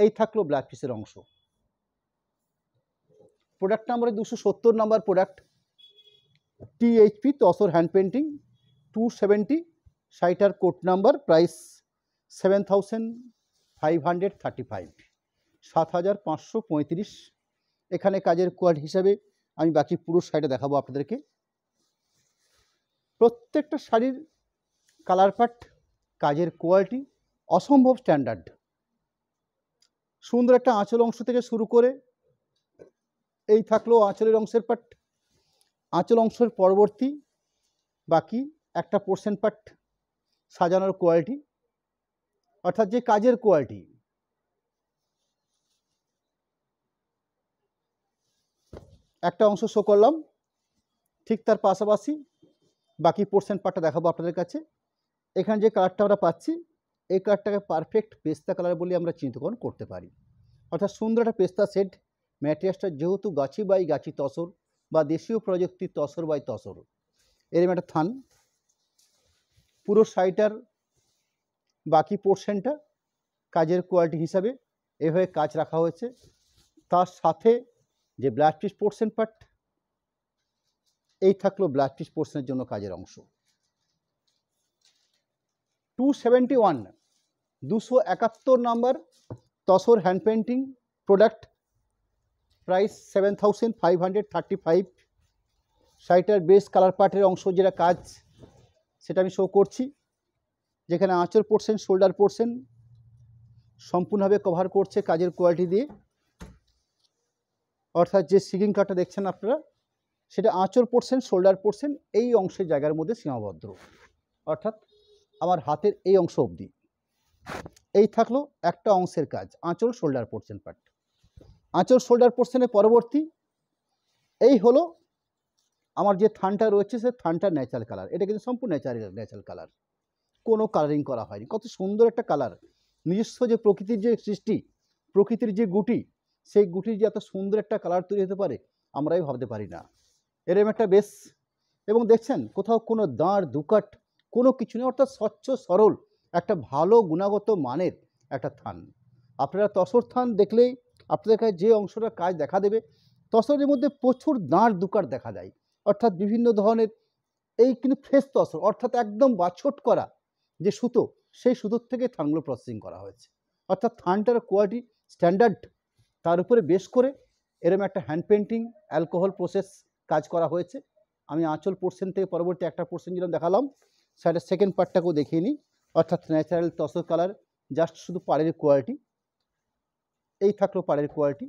এই থাকলো ব্ল্যাক পিসের অংশ। প্রোডাক্ট নাম্বারে 270 number product, THP tussar hand painting 270, শাড়িটার কোড নাম্বার, প্রাইস 7535, 7535। এখানে কাজের কোয়ালিটি হিসাবে আমি বাকি পুরো শাড়িটা দেখাবো আপনাদেরকে। প্রত্যেকটা শাড়ির কালার পার্ট, কাজের কোয়ালিটি অসম্ভব স্ট্যান্ডার্ড। সুন্দর একটা আঁচল অংশ থেকে শুরু করে এই থাকলো আঁচলের অংশের পার্ট, আঁচল অংশের পরবর্তী বাকি একটা পোর্শন পার্ট সাজানোর কোয়ালিটি, অর্থাৎ যে কাজের কোয়ালিটি। একটা অংশ শো করলাম, ঠিক তার পাশাপাশি বাকি পোর্শন পার্টটা দেখাবো আপনাদের কাছে। এখানে যে কালারটা আমরা পাচ্ছি এই কালারটাকে পারফেক্ট পেস্তা কালার বলে আমরা চিহ্নিতকরণ করতে পারি, অর্থাৎ সুন্দর একটা পেস্তা সেট। ম্যাটেরিয়ালসটা যেহেতু গাছি বাই গাছি তসর বা দেশীয় প্রযুক্তির তসর বাই তসর, এরকম একটা থান। পুরো শাড়িটার বাকি পোর্শনটা কাজের কোয়ালিটি হিসাবে এভাবে কাজ রাখা হয়েছে। তার সাথে যে ব্ল্যাক পিস পোর্শন পার্ট, এই থাকলো ব্লাউজ পিস পোর্শনের জন্য কাজের অংশ। 271 271 number tussar hand painting product, price 7535। শাড়িটার বেস কালার পার্টের অংশ যেটা কাজ সেটা আমি শো করছি, যেখানে আঁচল পোর্শন শোল্ডার পোর্শন সম্পূর্ণভাবে কভার করছে কাজের কোয়ালিটি দিয়ে। অর্থাৎ যে সিগিং কাটটা দেখছেন আপনারা, সেটা আঁচল পোর্শন শোল্ডার পোর্শন এই অংশের জায়গার মধ্যে সীমাবদ্ধ, অর্থাৎ আমার হাতের এই অংশ অবধি। এই থাকলো একটা অংশের কাজ, আঁচল শোল্ডার পোর্শন পার্ট। আঁচল শোল্ডার পোর্শনের পরবর্তী এই হলো আমার যে থানটা রয়েছে, সে থানটার ন্যাচারাল কালার। এটা কিন্তু সম্পূর্ণ ন্যাচারাল কালার, কোনো কালারিং করা হয়নি। কত সুন্দর একটা কালার, নিজস্ব যে প্রকৃতির যে সৃষ্টি, প্রকৃতির যে গুটি, সেই গুটির যে এত সুন্দর একটা কালার তৈরি হতে পারে আমরাই ভাবতে পারি না। এরকম একটা বেশ, এবং দেখছেন কোথাও কোনো দাঁড় দুকাট কোনো কিছু নেই, অর্থাৎ স্বচ্ছ সরল একটা ভালো গুণগত মানের একটা থান। আপনারা তসর থান দেখলেই আপনাদের কাছে যে অংশটা কাজ দেখা দেবে, তসরের মধ্যে প্রচুর দাঁড় দুকাট দেখা যায়, অর্থাৎ বিভিন্ন ধরনের এই কিন্তু ফ্রেশ তসর, অর্থাৎ একদম বাছট করা যে সুতো, সেই সুতোর থেকে থানগুলো প্রসেসিং করা হয়েছে। অর্থাৎ থানটার কোয়ালিটি স্ট্যান্ডার্ড, তার উপরে বেশ করে এরকম একটা হ্যান্ড পেন্টিং অ্যালকোহল প্রসেস কাজ করা হয়েছে। আমি আঁচল পোর্শন থেকে পরবর্তী একটা পোর্শন যেটা দেখালাম, সেটা সেকেন্ড পার্টটাকেও দেখিয়ে নিই। অর্থাৎ ন্যাচারাল তসর কালার, জাস্ট শুধু পাড়ের কোয়ালিটি। এই থাকলো পাড়ের quality.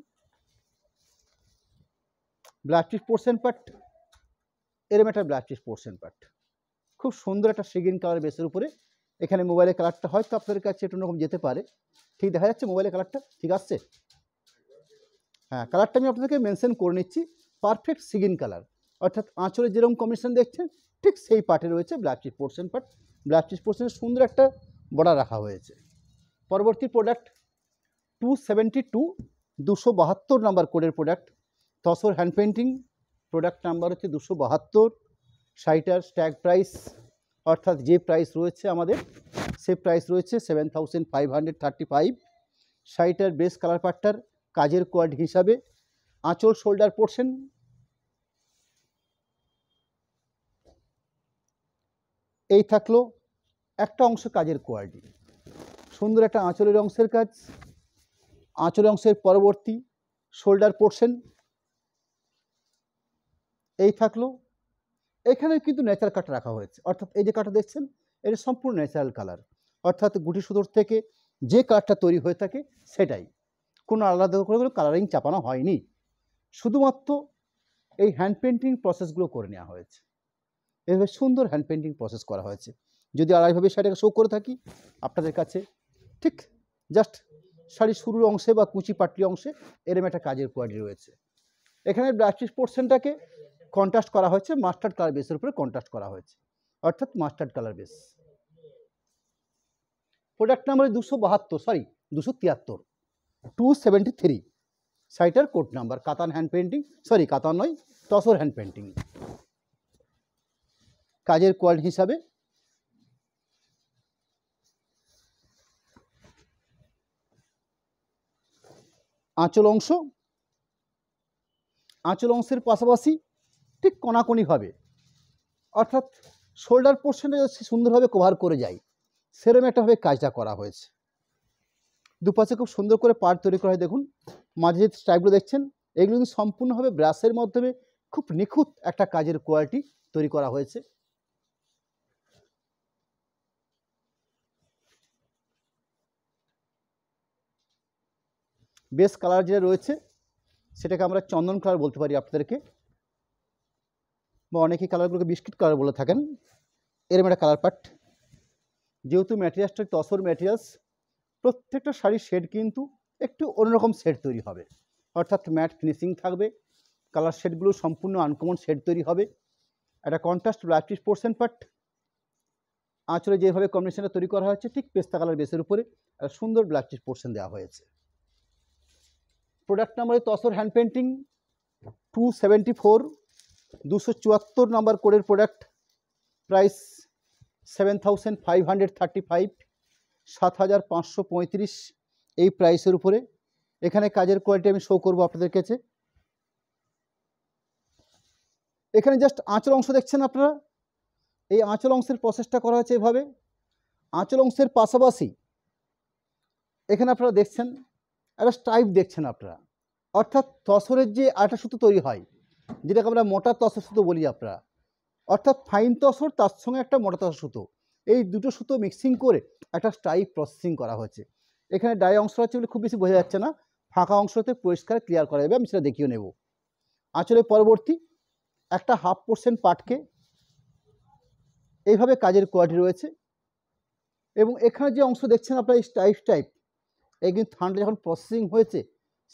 Blouse piece portion part, এরকম একটা ব্লাউজ পিস পোর্শন পার্ট, খুব সুন্দর একটা সিগিন কালার বেসের উপরে। এখানে মোবাইলের কালারটা হয়তো আপনাদের কাছে একটু রকম যেতে পারে, ঠিক দেখা যাচ্ছে মোবাইলের কালারটা ঠিক আসছে? হ্যাঁ, কালারটা আমি আপনাদেরকে মেনশন করে নিচ্ছি, পারফেক্ট সিগিন কালার। অর্থাৎ আঁচলে যেরকম কম্বিনেশন দেখছেন ঠিক সেই পার্টে রয়েছে blouse piece portion part. Blouse piece পোর্শনে সুন্দর একটা বর্ডার রাখা হয়েছে। পরবর্তী প্রোডাক্ট 272 272 নাম্বার কোডের product, tussar hand painting, product number হচ্ছে 272। শাড়িটার স্ট্যাগ প্রাইস, অর্থাৎ যে প্রাইস রয়েছে আমাদের, সে প্রাইস রয়েছে 7535। শাড়িটার বেস কালার পার্টটার কাজের কোয়ালিটি হিসাবে আঁচল শোল্ডার পোর্শন, এই থাকলো একটা অংশ কাজের কোয়ালিটি, সুন্দর একটা আঁচলের অংশের কাজ। আঁচলের অংশের পরবর্তী শোল্ডার পোর্শন এই থাকলো। এখানে কিন্তু ন্যাচারাল কাট রাখা হয়েছে, অর্থাৎ এই যে কাটা দেখছেন এটা সম্পূর্ণ ন্যাচারাল কালার, অর্থাৎ গুটি সুতোর থেকে যে কালারটা তৈরি হয়ে থাকে সেটাই, কোনো আলাদা করে কোনো কালারিং চাপানো হয়নি, শুধুমাত্র এই হ্যান্ড পেন্টিং প্রসেসগুলো করে নেওয়া হয়েছে। এভাবে সুন্দর হ্যান্ড পেন্টিং প্রসেস করা হয়েছে। যদি আড়াইভাবে শাড়িটাকে শো করে থাকি আপনাদের কাছে, ঠিক জাস্ট শাড়ির শুরুর অংশে বা কুচি পাটলি অংশে এরম একটা কাজের কোয়ালিটি রয়েছে। এখানে ব্লাউজ পিস পোর্শনটাকে কন্ট্রাস্ট করা হয়েছে, মাস্টার্ড কালার বেসের উপরে কন্ট্রাস্ট করা হয়েছে, অর্থাৎ mustard colour base. Product number 273 273, শাড়িটার কোড নাম্বার, কাতান হ্যান্ড পেন্টিং, সরি কাতান নয়, তসর হ্যান্ড পেন্টিং। কাজের কোয়ালিটি হিসাবে আঁচল অংশ, আঁচল অংশের পাশাপাশি ঠিক কোনাকুনিভাবে, অর্থাৎ শোল্ডার পোর্শনটা সুন্দরভাবে কভার করে যায় সেরকম একটাভাবে কাজটা করা হয়েছে। দুপাশে খুব সুন্দর করে পার্ট তৈরি করা হয়। দেখুন মাঝে যে স্ট্রাইপগুলো দেখছেন এগুলো কিন্তু সম্পূর্ণভাবে ব্রাশের মাধ্যমে খুব নিখুঁত একটা কাজের কোয়ালিটি তৈরি করা হয়েছে। বেস কালার যেটা রয়েছে সেটাকে আমরা চন্দন কালার বলতে পারি আপনাদেরকে, বা অনেকে কালারগুলোকে বিস্কিট কালার বলে থাকেন। এরম একটা কালার পার্ট, যেহেতু ম্যাটেরিয়ালসটা তসর ম্যাটেরিয়ালস, প্রত্যেকটা শাড়ির শেড কিন্তু একটু অন্যরকম শেড তৈরি হবে, অর্থাৎ ম্যাট ফিনিশিং থাকবে, কালার শেডগুলো সম্পূর্ণ আনকমন শেড তৈরি হবে। একটা contrast blouse piece portion part, আঁচলে যেভাবে কম্বিনেশনটা তৈরি করা হয়েছে ঠিক পেস্তা কালার বেসের উপরে একটা সুন্দর ব্লাউজ পিস পোর্শন দেওয়া হয়েছে। Product number tussar hand painting 274 274 number কোডের প্রোডাক্ট, প্রাইস 7535, 7535 এই প্রাইসের উপরে। এখানে কাজের কোয়ালিটি আমি শো করবো আপনাদের কাছে। এখানে জাস্ট আঁচল অংশ দেখছেন আপনারা, এই আঁচল অংশের প্রসেসটা করা হয়েছে এভাবে। আঁচল অংশের পাশাপাশি এখানে আপনারা দেখছেন একটা স্ট্রাইপ দেখছেন আপনারা, অর্থাৎ তসরের যে আটা সুতো তৈরি হয়, যেটাকে আমরা মোটা তসর সুতো বলি আপনারা, অর্থাৎ ফাইন তসর তার সঙ্গে একটা মোটা তসর সুতো, এই দুটো সুতো মিক্সিং করে একটা স্ট্রাইপ প্রসেসিং করা হয়েছে। এখানে ডাই অংশ আছে বলে খুব বেশি বোঝা যাচ্ছে না, ফাঁকা অংশতে পরিষ্কার ক্লিয়ার করা যাবে, আমি সেটা দেখিয়ে নেব। আঁচলের পরবর্তী একটা 1/2% পাটকে এইভাবে কাজের কোয়ালিটি রয়েছে, এবং এখানে যে অংশ দেখছেন আপনারা স্ট্রাইপ, এই কিন্তু থানটা যখন প্রসেসিং হয়েছে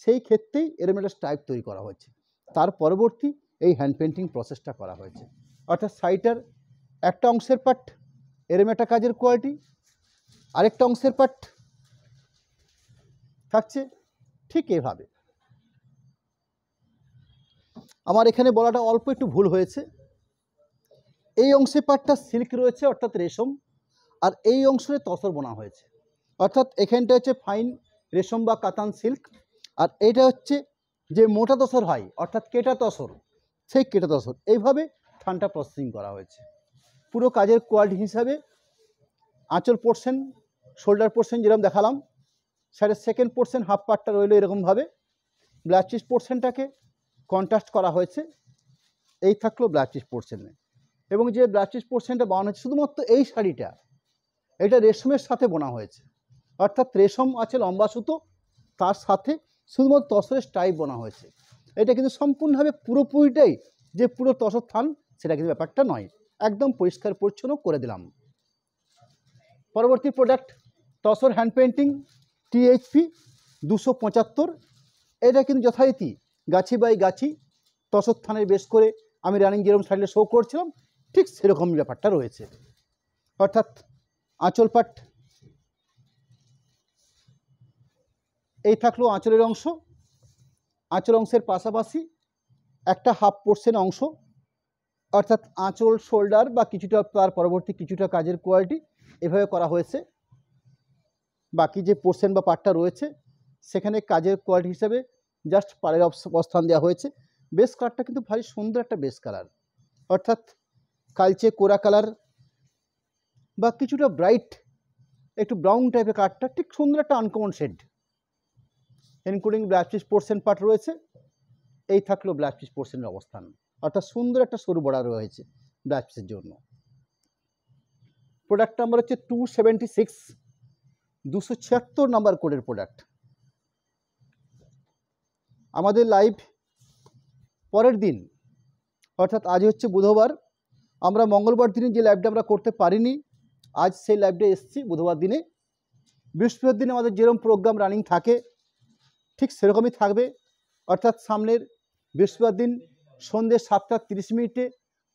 সেই ক্ষেত্রেই এরকম একটা স্ট্রাইপ তৈরি করা হয়েছে। তার পরবর্তী এই হ্যান্ড পেন্টিং প্রসেসটা করা হয়েছে, অর্থাৎ সাইটার একটা অংশের পাট এরকম একটা কাজের কোয়ালিটি, আরেকটা অংশের পাট থাকছে ঠিক এভাবে। আমার এখানে বলাটা অল্প একটু ভুল হয়েছে, এই অংশের পাটটা সিল্ক রয়েছে অর্থাৎ রেশম, আর এই অংশে তসর বোনা হয়েছে, অর্থাৎ এখানটা হচ্ছে ফাইন রেশম বা কাতান সিল্ক, আর এইটা হচ্ছে যে মোটা তসর হয় অর্থাৎ কেটা তসর, সেই কেটা তসর। এইভাবে থানটা প্রসেসিং করা হয়েছে। পুরো কাজের কোয়ালিটি হিসাবে আঁচল পোর্শন, শোল্ডার পোর্শন যেরকম দেখালাম, সাইডের সেকেন্ড পোর্শন হাফ পার্টটা রইল এরকমভাবে, ব্লাউজ পিস পোর্শনটাকে কন্ট্রাস্ট করা হয়েছে, এই থাকলো ব্লাউজ পিস পোর্শনে। এবং যে ব্লাউজ পিস পোর্শনটা বানানো হয়েছে শুধুমাত্র এই শাড়িটা, এটা রেশমের সাথে বোনা হয়েছে, অর্থাৎ রেশম আছে লম্বা সুতো, তার সাথে শুধুমাত্র তসরের স্ট্রাইপ বোনা হয়েছে। এটা কিন্তু সম্পূর্ণভাবে পুরোপুরিটাই যে পুরো তসর থান সেটা কিন্তু ব্যাপারটা নয়, একদম পরিষ্কার পরিচ্ছন্ন করে দিলাম। পরবর্তী product tussar hand painting THP 275, এটা কিন্তু যথারীতি গাছি বাই গাছি তসর থানের বেশ করে আমি রানিং যেরকম শাড়িতে শো করছিলাম ঠিক সেরকম ব্যাপারটা রয়েছে, অর্থাৎ আঁচল পাট এই থাকলো আঁচলের অংশ, আঁচল অংশের পাশাপাশি একটা 1/2% অংশ, অর্থাৎ আঁচল শোল্ডার বা কিছুটা তার পরবর্তী কিছুটা কাজের কোয়ালিটি এভাবে করা হয়েছে। বাকি যে পোর্শন বা পার্টটা রয়েছে সেখানে কাজের কোয়ালিটি হিসেবে জাস্ট পাড়ের অবস্থান দেওয়া হয়েছে। বেস কালারটা কিন্তু ভারী সুন্দর একটা বেস কালার, অর্থাৎ কালচে কোরা কালার বা কিছুটা ব্রাইট একটু ব্রাউন টাইপের কালারটা, ঠিক সুন্দর একটা uncommon shade, including blouse piece portion part রয়েছে। এই থাকলো ব্লাউজ পিস পোর্শনের অবস্থান, অর্থাৎ সুন্দর একটা সরু বর্ডার রয়েছে ব্লাউজ পিসের জন্য। প্রোডাক্ট নাম্বার হচ্ছে 276, 276 নাম্বার কোডের প্রোডাক্ট। আমাদের লাইভ পরের দিন, অর্থাৎ আজ হচ্ছে বুধবার, আমরা মঙ্গলবার দিনে যে লাইভটা আমরা করতে পারিনি, আজ সেই লাইভটা এসেছি বুধবার দিনে। বৃহস্পতিবার দিনে আমাদের যেরকম প্রোগ্রাম রানিং থাকে ঠিক সেরকমই থাকবে, অর্থাৎ সামনের বৃহস্পতিবার দিন সন্ধ্যে 7:30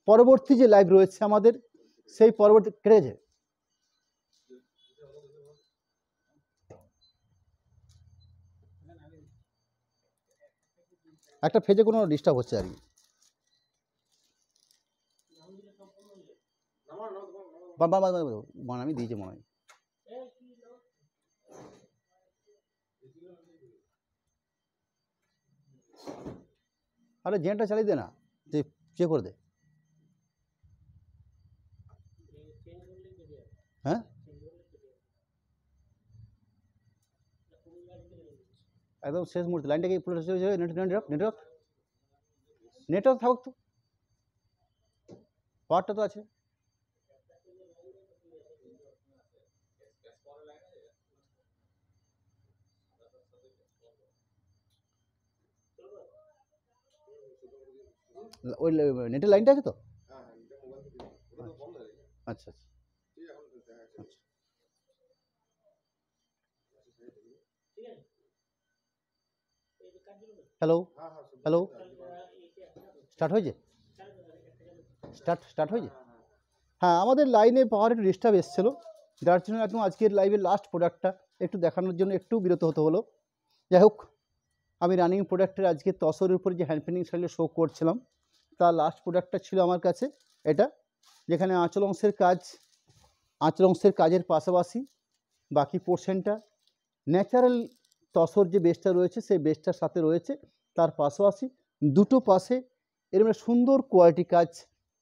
পরবর্তী যে লাইভ রয়েছে আমাদের, সেই পরবর্তী কেটেছে একটা ফেজে কোনো ডিস্টার্ব হচ্ছে আর কি। আমি দিয়েছি মনে হয়। আরে জেনটা চালিয়ে দে না, চেক করে দে। হ্যাঁ একদম শেষ মুহূর্তে লাইনটাকে নেটওয়ার্ক থাকুক তো, পাওয়ারটা তো আছে। ওই নেটের লাইনটা আছে তো? আচ্ছা আচ্ছা। হ্যালো হ্যালো, স্টার্ট হয়েছে? স্টার্ট হয়েছে? হ্যাঁ, আমাদের লাইনে পাওয়ার একটু ডিস্টার্ব এসেছিলো, যার জন্য একদম আজকের লাইভের লাস্ট প্রোডাক্টটা একটু দেখানোর জন্য একটু বিরত হতে হলো। যাই হোক, আমি রানিং প্রোডাক্টের আজকে তসরের উপরে যে হ্যান্ড পেন্টিং শাড়িটা শো করছিলাম তার লাস্ট প্রোডাক্টটা ছিল আমার কাছে এটা, যেখানে আঁচল অংশের কাজের পাশাপাশি বাকি পোর্শনটা ন্যাচারাল তসর যে বেসটা রয়েছে সেই বেসটার সাথে রয়েছে, তার পাশাপাশি দুটো পাশে এরকম সুন্দর কোয়ালিটি কাজ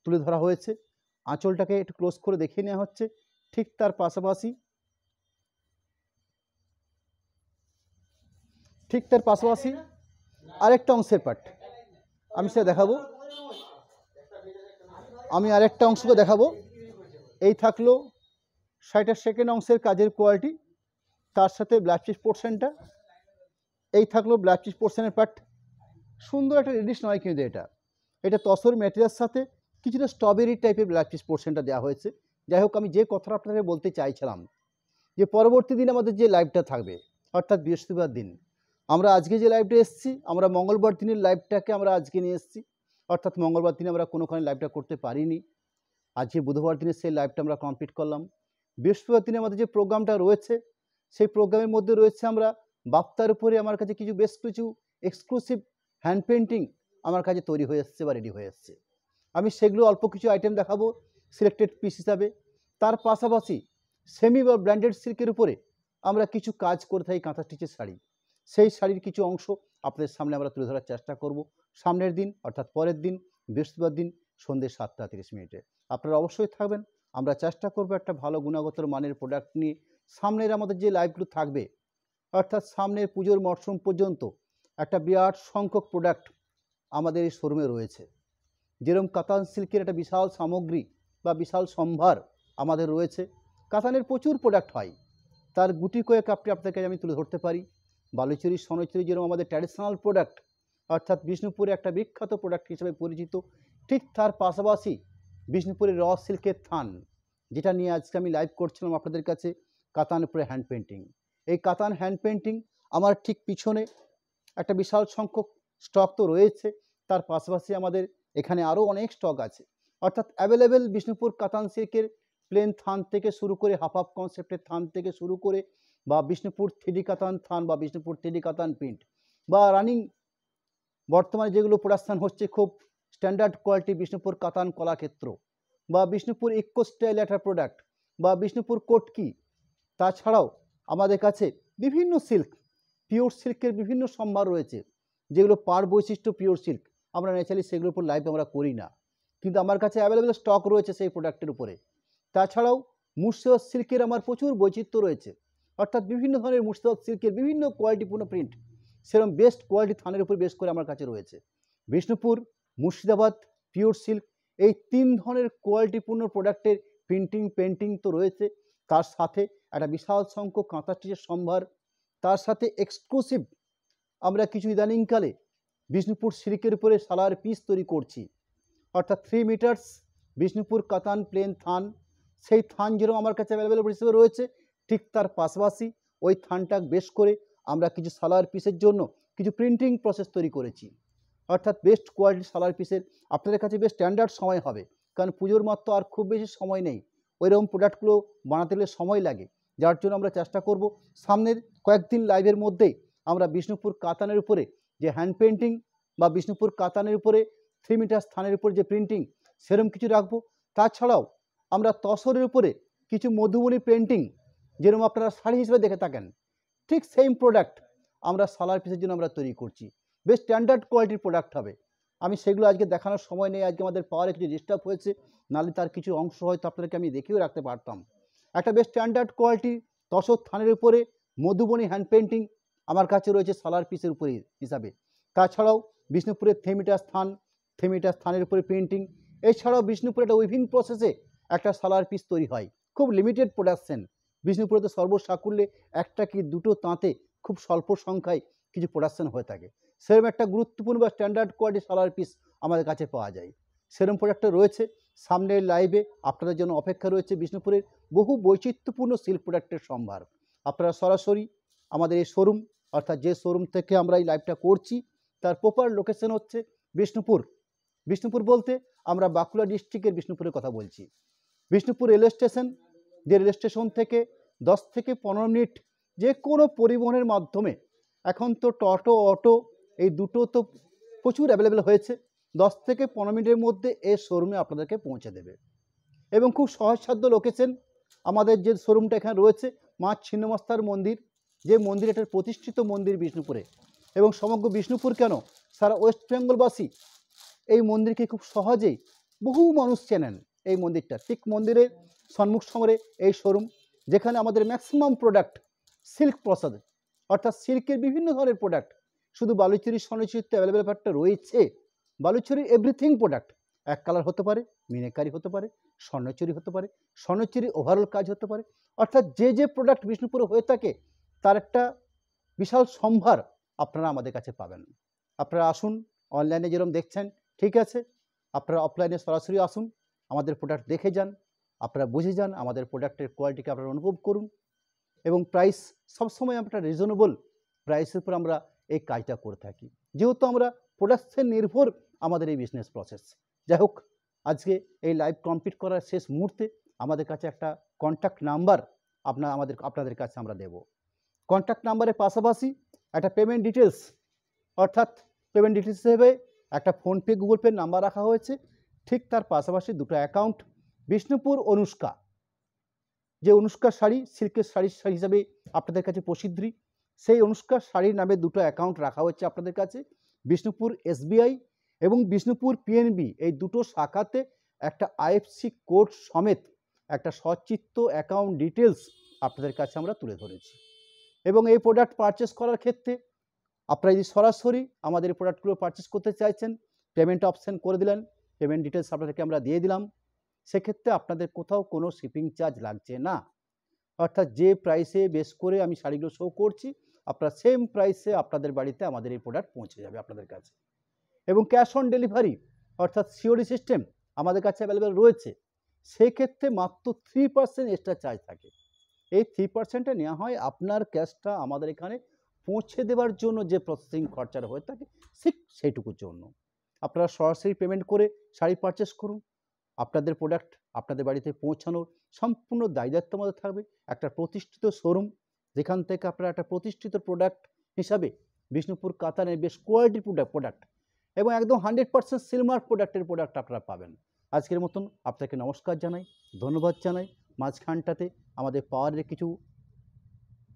তুলে ধরা হয়েছে। আঁচলটাকে একটু ক্লোজ করে দেখিয়ে নেওয়া হচ্ছে। ঠিক তার পাশাপাশি আরেকটা অংশের পার্ট আমি সেটা দেখাবো। আমি আরেকটা অংশকে দেখাবো। এই থাকলো শাড়িটার সেকেন্ড অংশের কাজের কোয়ালিটি, তার সাথে ব্লাউজ পিস পোর্শনটা। এই থাকলো ব্লাউজ পিস পোর্শনের পার্ট। সুন্দর একটা রেডিশ নয় কিন্তু এটা তসর ম্যাটেরিয়ালের সাথে কিছুটা স্ট্রবেরি টাইপের ব্লাউজ পিস পোর্শনটা দেওয়া হয়েছে। যাই হোক, আমি যে কথাটা আপনাকে বলতে চাইছিলাম যে পরবর্তী দিন আমাদের যে লাইভটা থাকবে, অর্থাৎ বৃহস্পতিবার দিন, আমরা আজকে যে লাইভটা এসেছি, আমরা মঙ্গলবার দিনের লাইভটাকে আমরা আজকে নিয়ে এসেছি। অর্থাৎ মঙ্গলবার দিনে আমরা কোনোখানে লাইভটা করতে পারিনি, আজকে বুধবার দিনে সেই লাইভটা আমরা কমপ্লিট করলাম। বৃহস্পতিবার দিনে আমাদের যে প্রোগ্রামটা রয়েছে, সেই প্রোগ্রামের মধ্যে রয়েছে আমরা বাপ্তার উপরে আমার কাছে বেশ কিছু এক্সক্লুসিভ হ্যান্ড পেন্টিং আমার কাছে তৈরি হয়ে এসছে বা রেডি হয়ে এসছে। আমি সেগুলো অল্প কিছু আইটেম দেখাবো সিলেক্টেড পিস হিসাবে। তার পাশাপাশি সেমি বা ব্র্যান্ডেড সিল্কের উপরে আমরা কিছু কাজ করে থাকি কাঁথা স্টিচের শাড়ি। সেই শাড়ির কিছু অংশ আপনাদের সামনে আমরা তুলে ধরার চেষ্টা করব সামনের দিন, অর্থাৎ পরের দিন বৃহস্পতিবার দিন সন্ধ্যে 7:30 আপনারা অবশ্যই থাকবেন। আমরা চেষ্টা করব একটা ভালো গুণগত মানের প্রোডাক্ট নিয়ে সামনের আমাদের যে লাইভগুলো থাকবে, অর্থাৎ সামনের পুজোর মরশুম পর্যন্ত একটা বিরাট সংখ্যক প্রোডাক্ট আমাদের এই শোরুমে রয়েছে। যেরকম কাতান সিল্কের একটা বিশাল সামগ্রী বা বিশাল সম্ভার আমাদের রয়েছে। কাতানের প্রচুর প্রোডাক্ট হয়, তার গুটি কয়েক আপনাদেরকে আমি তুলে ধরতে পারি। বালুচুরি, সোনাচুরি যেরকম আমাদের ট্র্যাডিশনাল প্রোডাক্ট, অর্থাৎ বিষ্ণুপুরে একটা বিখ্যাত প্রোডাক্ট হিসেবে পরিচিত, ঠিক তার পাশাপাশি বিষ্ণুপুরের র সিল্কের থান, যেটা নিয়ে আজকে আমি লাইভ করছিলাম আপনাদের কাছে, কাতান উপরে হ্যান্ড পেন্টিং। এই কাতান হ্যান্ড পেন্টিং আমার ঠিক পিছনে একটা বিশাল সংখ্যক স্টক তো রয়েছে, তার পাশাপাশি আমাদের এখানে আরও অনেক স্টক আছে। অর্থাৎ অ্যাভেলেবেল বিষ্ণুপুর কাতান সিল্কের প্লেন থান থেকে শুরু করে হাফ হাফ কনসেপ্টের থান থেকে শুরু করে, বা বিষ্ণুপুর 3D কাতান থান বা বিষ্ণুপুর 3D কাতান প্রিন্ট, বা রানিং বর্তমানে যেগুলো প্রোডাকশান হচ্ছে খুব স্ট্যান্ডার্ড কোয়ালিটি বিষ্ণুপুর কাতান কলাক্ষেত্র, বা বিষ্ণুপুর ইকো স্টাইল একটা প্রোডাক্ট, বা বিষ্ণুপুর কোটকি। তাছাড়াও আমাদের কাছে বিভিন্ন সিল্ক, পিওর সিল্কের বিভিন্ন সম্ভার রয়েছে, যেগুলো পার বৈশিষ্ট্য পিওর সিল্ক। আমরা ন্যাচারালি সেগুলোর উপর লাইভ আমরা করি না, কিন্তু আমার কাছে অ্যাভেলেবেল স্টক রয়েছে সেই প্রোডাক্টের উপরে। তাছাড়াও মুর্শিদাবাদ সিল্কের আমার প্রচুর বৈচিত্র্য রয়েছে, অর্থাৎ বিভিন্ন ধরনের মুর্শিদাবাদ সিল্কের বিভিন্ন কোয়ালিটিপূর্ণ প্রিন্ট, সেরকম বেস্ট কোয়ালিটি থানের উপর বেশ করে আমার কাছে রয়েছে। বিষ্ণুপুর, মুর্শিদাবাদ, পিওর সিল্ক, এই 3 ধরনের কোয়ালিটিপূর্ণ প্রোডাক্টের প্রিন্টিং পেন্টিং তো রয়েছে, তার সাথে একটা বিশাল সংখ্যক কাঁথা স্টিচের সম্ভার, তার সাথে এক্সক্লুসিভ আমরা কিছু ইদানিংকালে বিষ্ণুপুর সিল্কের উপরে সালার পিস তৈরি করছি, অর্থাৎ 3 মিটার্স বিষ্ণুপুর কাতান প্লেন থান। সেই থান যেরকম আমার কাছে অ্যাভেলেবেল হিসেবে রয়েছে, ঠিক তার পাশাপাশি ওই থানটা বেশ করে আমরা কিছু সালার পিসের জন্য কিছু প্রিন্টিং প্রসেস তৈরি করেছি, অর্থাৎ বেস্ট কোয়ালিটির সালার পিসের আপনাদের কাছে বেশ স্ট্যান্ডার্ড সময় হবে, কারণ পুজোর মাত্র আর খুব বেশি সময় নেই। ওইরকম প্রোডাক্টগুলো বানাতে গেলে সময় লাগে, যার জন্য আমরা চেষ্টা করব সামনের কয়েকদিন লাইভের মধ্যেই আমরা বিষ্ণুপুর কাতানের উপরে যে হ্যান্ড পেন্টিং বা বিষ্ণুপুর কাতানের উপরে 3 মিটার স্থানের উপর যে প্রিন্টিং সেরকম কিছু রাখবো। তাছাড়াও আমরা তসরের উপরে কিছু মধুবনী পেন্টিং যেরকম আপনারা শাড়ি হিসেবে দেখে থাকেন, ঠিক সেম প্রোডাক্ট আমরা সালার পিসের জন্য আমরা তৈরি করছি। বেশ স্ট্যান্ডার্ড কোয়ালিটির প্রোডাক্ট হবে। আমি সেগুলো আজকে দেখানোর সময় নেই, আজকে আমাদের পাওয়ারে কিছু ডিস্টার্ব হয়েছে, নাহলে তার কিছু অংশ হয়তো আপনাদেরকে আমি দেখিয়েও রাখতে পারতাম। একটা বেশ স্ট্যান্ডার্ড কোয়ালিটি তসর থানের উপরে মধুবনী হ্যান্ড পেন্টিং আমার কাছে রয়েছে সালার পিসের উপরে হিসাবে। তাছাড়াও বিষ্ণুপুরের 3 মিটার স্থান, 3 মিটার স্থানের উপরে প্রিন্টিং। এছাড়াও বিষ্ণুপুরে একটা উইভিং প্রসেসে একটা সালার পিস তৈরি হয়, খুব লিমিটেড প্রোডাকশন। বিষ্ণুপুরে তো সর্বসাকুল্যে একটা কি দুটো তাঁতে খুব স্বল্প সংখ্যায় কিছু প্রোডাকশন হয়ে থাকে, সেরকম একটা গুরুত্বপূর্ণ বা স্ট্যান্ডার্ড কোয়ালিটি সালার পিস আমাদের কাছে পাওয়া যায়। সেরকম প্রোডাক্টটা রয়েছে। সামনের লাইভে আপনাদের জন্য অপেক্ষা রয়েছে বিষ্ণুপুরের বহু বৈচিত্র্যপূর্ণ সিল্ক প্রোডাক্টের সম্ভার। আপনারা সরাসরি আমাদের এই শোরুম, অর্থাৎ যে শোরুম থেকে আমরা এই লাইভটা করছি, তার প্রপার লোকেশন হচ্ছে বিষ্ণুপুর। বিষ্ণুপুর বলতে আমরা বাঁকুড়া ডিস্ট্রিক্টের বিষ্ণুপুরের কথা বলছি। বিষ্ণুপুর রেলওয়ে স্টেশন, যে রেল স্টেশন থেকে 10 থেকে 15 মিনিট যে কোনো পরিবহনের মাধ্যমে, এখন তো টোটো অটো এই দুটো তো প্রচুর অ্যাভেলেবেল হয়েছে, 10 থেকে 15 মিনিটের মধ্যে এই শোরুমে আপনাদেরকে পৌঁছে দেবে। এবং খুব সহজসাধ্য লোকেশন। আমাদের যে শোরুমটা এখানে রয়েছে, মা ছিন্নমস্তার মন্দির, যে মন্দির একটা প্রতিষ্ঠিত মন্দির বিষ্ণুপুরে, এবং সমগ্র বিষ্ণুপুর কেন সারা ওয়েস্ট বেঙ্গলবাসী এই মন্দিরকে খুব সহজেই বহু মানুষ চেনেন। এই মন্দিরটা ঠিক মন্দিরের সম্মুখ সমরে এই শোরুম, যেখানে আমাদের ম্যাক্সিমাম প্রোডাক্ট সিল্ক প্রসাদ, অর্থাৎ সিল্কের বিভিন্ন ধরনের প্রোডাক্ট, শুধু বালুচরী স্বর্ণচুরিতে অ্যাভেলেবেল ব্যাপারটা রয়েছে। বালুচরীর এভরিথিং প্রোডাক্ট, এক কালার হতে পারে, মিনাকারি হতে পারে, স্বর্ণচুরি হতে পারে, স্বর্ণচুরি ওভারঅল কাজ হতে পারে, অর্থাৎ যে যে প্রোডাক্ট বিষ্ণুপুরে হয়ে থাকে তার একটা বিশাল সম্ভার আপনারা আমাদের কাছে পাবেন। আপনারা আসুন, অনলাইনে যেরকম দেখছেন ঠিক আছে, আপনারা অফলাইনে সরাসরি আসুন, আমাদের প্রোডাক্ট দেখে যান, আপনারা বুঝে যান, আমাদের প্রোডাক্টের কোয়ালিটিকে আপনারা অনুভব করুন, এবং প্রাইস সবসময় আমরা রিজনেবল প্রাইসের উপর আমরা এই কাজটা করে থাকি, যেহেতু আমরা প্রোডাক্টসে নির্ভর আমাদের এই বিজনেস প্রসেস। যাই হোক, আজকে এই লাইভ কমপ্লিট করার শেষ মুহূর্তে আমাদের কাছে একটা কন্ট্যাক্ট নাম্বার আপনাদের কাছে আমরা দেব। কন্ট্যাক্ট নাম্বারের পাশাপাশি একটা পেমেন্ট ডিটেলস, অর্থাৎ পেমেন্ট ডিটেলস হিসেবে একটা ফোনপে গুগল পে নাম্বার রাখা হয়েছে, ঠিক তার পাশাপাশি দুটো অ্যাকাউন্ট। বিষ্ণুপুর অনুষ্কা, যে অনুষ্কা শাড়ি সিল্কের শাড়ি হিসাবে আপনাদের কাছে প্রসিদ্ধি, সেই অনুষ্কা শাড়ির নামে দুটো অ্যাকাউন্ট রাখা হচ্ছে আপনাদের কাছে। বিষ্ণুপুর SBI এবং বিষ্ণুপুর PNB, এই দুটো শাখাতে একটা IFSC কোড সমেত একটা সচিত্র অ্যাকাউন্ট ডিটেলস আপনাদের কাছে আমরা তুলে ধরেছি। এবং এই প্রোডাক্ট পারচেস করার ক্ষেত্রে আপনারা যদি সরাসরি আমাদের এই প্রোডাক্টগুলো পারচেস করতে চাইছেন, পেমেন্ট অপশান করে দিলেন, পেমেন্ট ডিটেলস আপনাদেরকে আমরা দিয়ে দিলাম, সেক্ষেত্রে আপনাদের কোথাও কোনো শিপিং চার্জ লাগছে না। অর্থাৎ যে প্রাইসে বেস করে আমি শাড়িগুলো শো করছি, আপনারা সেম প্রাইসে আপনাদের বাড়িতে আমাদের এই প্রোডাক্ট পৌঁছে যাবে আপনাদের কাছে। এবং ক্যাশ অন ডেলিভারি অর্থাৎ COD সিস্টেম আমাদের কাছে অ্যাভেলেবেল রয়েছে। সেক্ষেত্রে মাত্র 3% এক্সট্রা চার্জ থাকে। এই 3%টা নেওয়া হয় আপনার ক্যাশটা আমাদের এখানে পৌঁছে দেওয়ার জন্য, যে প্রসেসিং খরচাটা হয়ে থাকে ঠিক সেইটুকুর জন্য। আপনারা সরাসরি পেমেন্ট করে শাড়ি পারচেস করুন, আপনাদের প্রোডাক্ট আপনাদের বাড়িতে পৌঁছানোর সম্পূর্ণ দায়িত্ব আমাদের থাকবে। একটা প্রতিষ্ঠিত শোরুম, যেখান থেকে আপনারা একটা প্রতিষ্ঠিত প্রোডাক্ট হিসাবে বিষ্ণুপুর কাতানের বেশ কোয়ালিটি প্রোডাক্ট এবং একদম 100% সিলমার্ক প্রোডাক্ট আপনারা পাবেন। আজকের মতন আপনাকে নমস্কার জানাই, ধন্যবাদ জানাই। মাঝখানটাতে আমাদের পাওয়ারের কিছু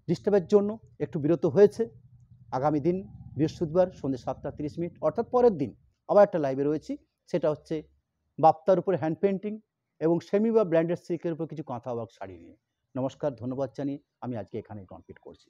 ডিস্টার্বের জন্য একটু বিরত হয়েছে। আগামী দিন বৃহস্পতিবার সন্ধ্যে 7:30 অর্থাৎ পরের দিন আবার একটা লাইভে রয়েছি, সেটা হচ্ছে বাপ্তার উপরে হ্যান্ড পেন্টিং এবং সেমি বা ব্র্যান্ডেড সিল্কের উপর কিছু কাঁথা ওয়ার্ক শাড়ি নিয়ে। নমস্কার, ধন্যবাদ জানিয়ে আমি আজকে এখানেই কমপ্লিট করছি।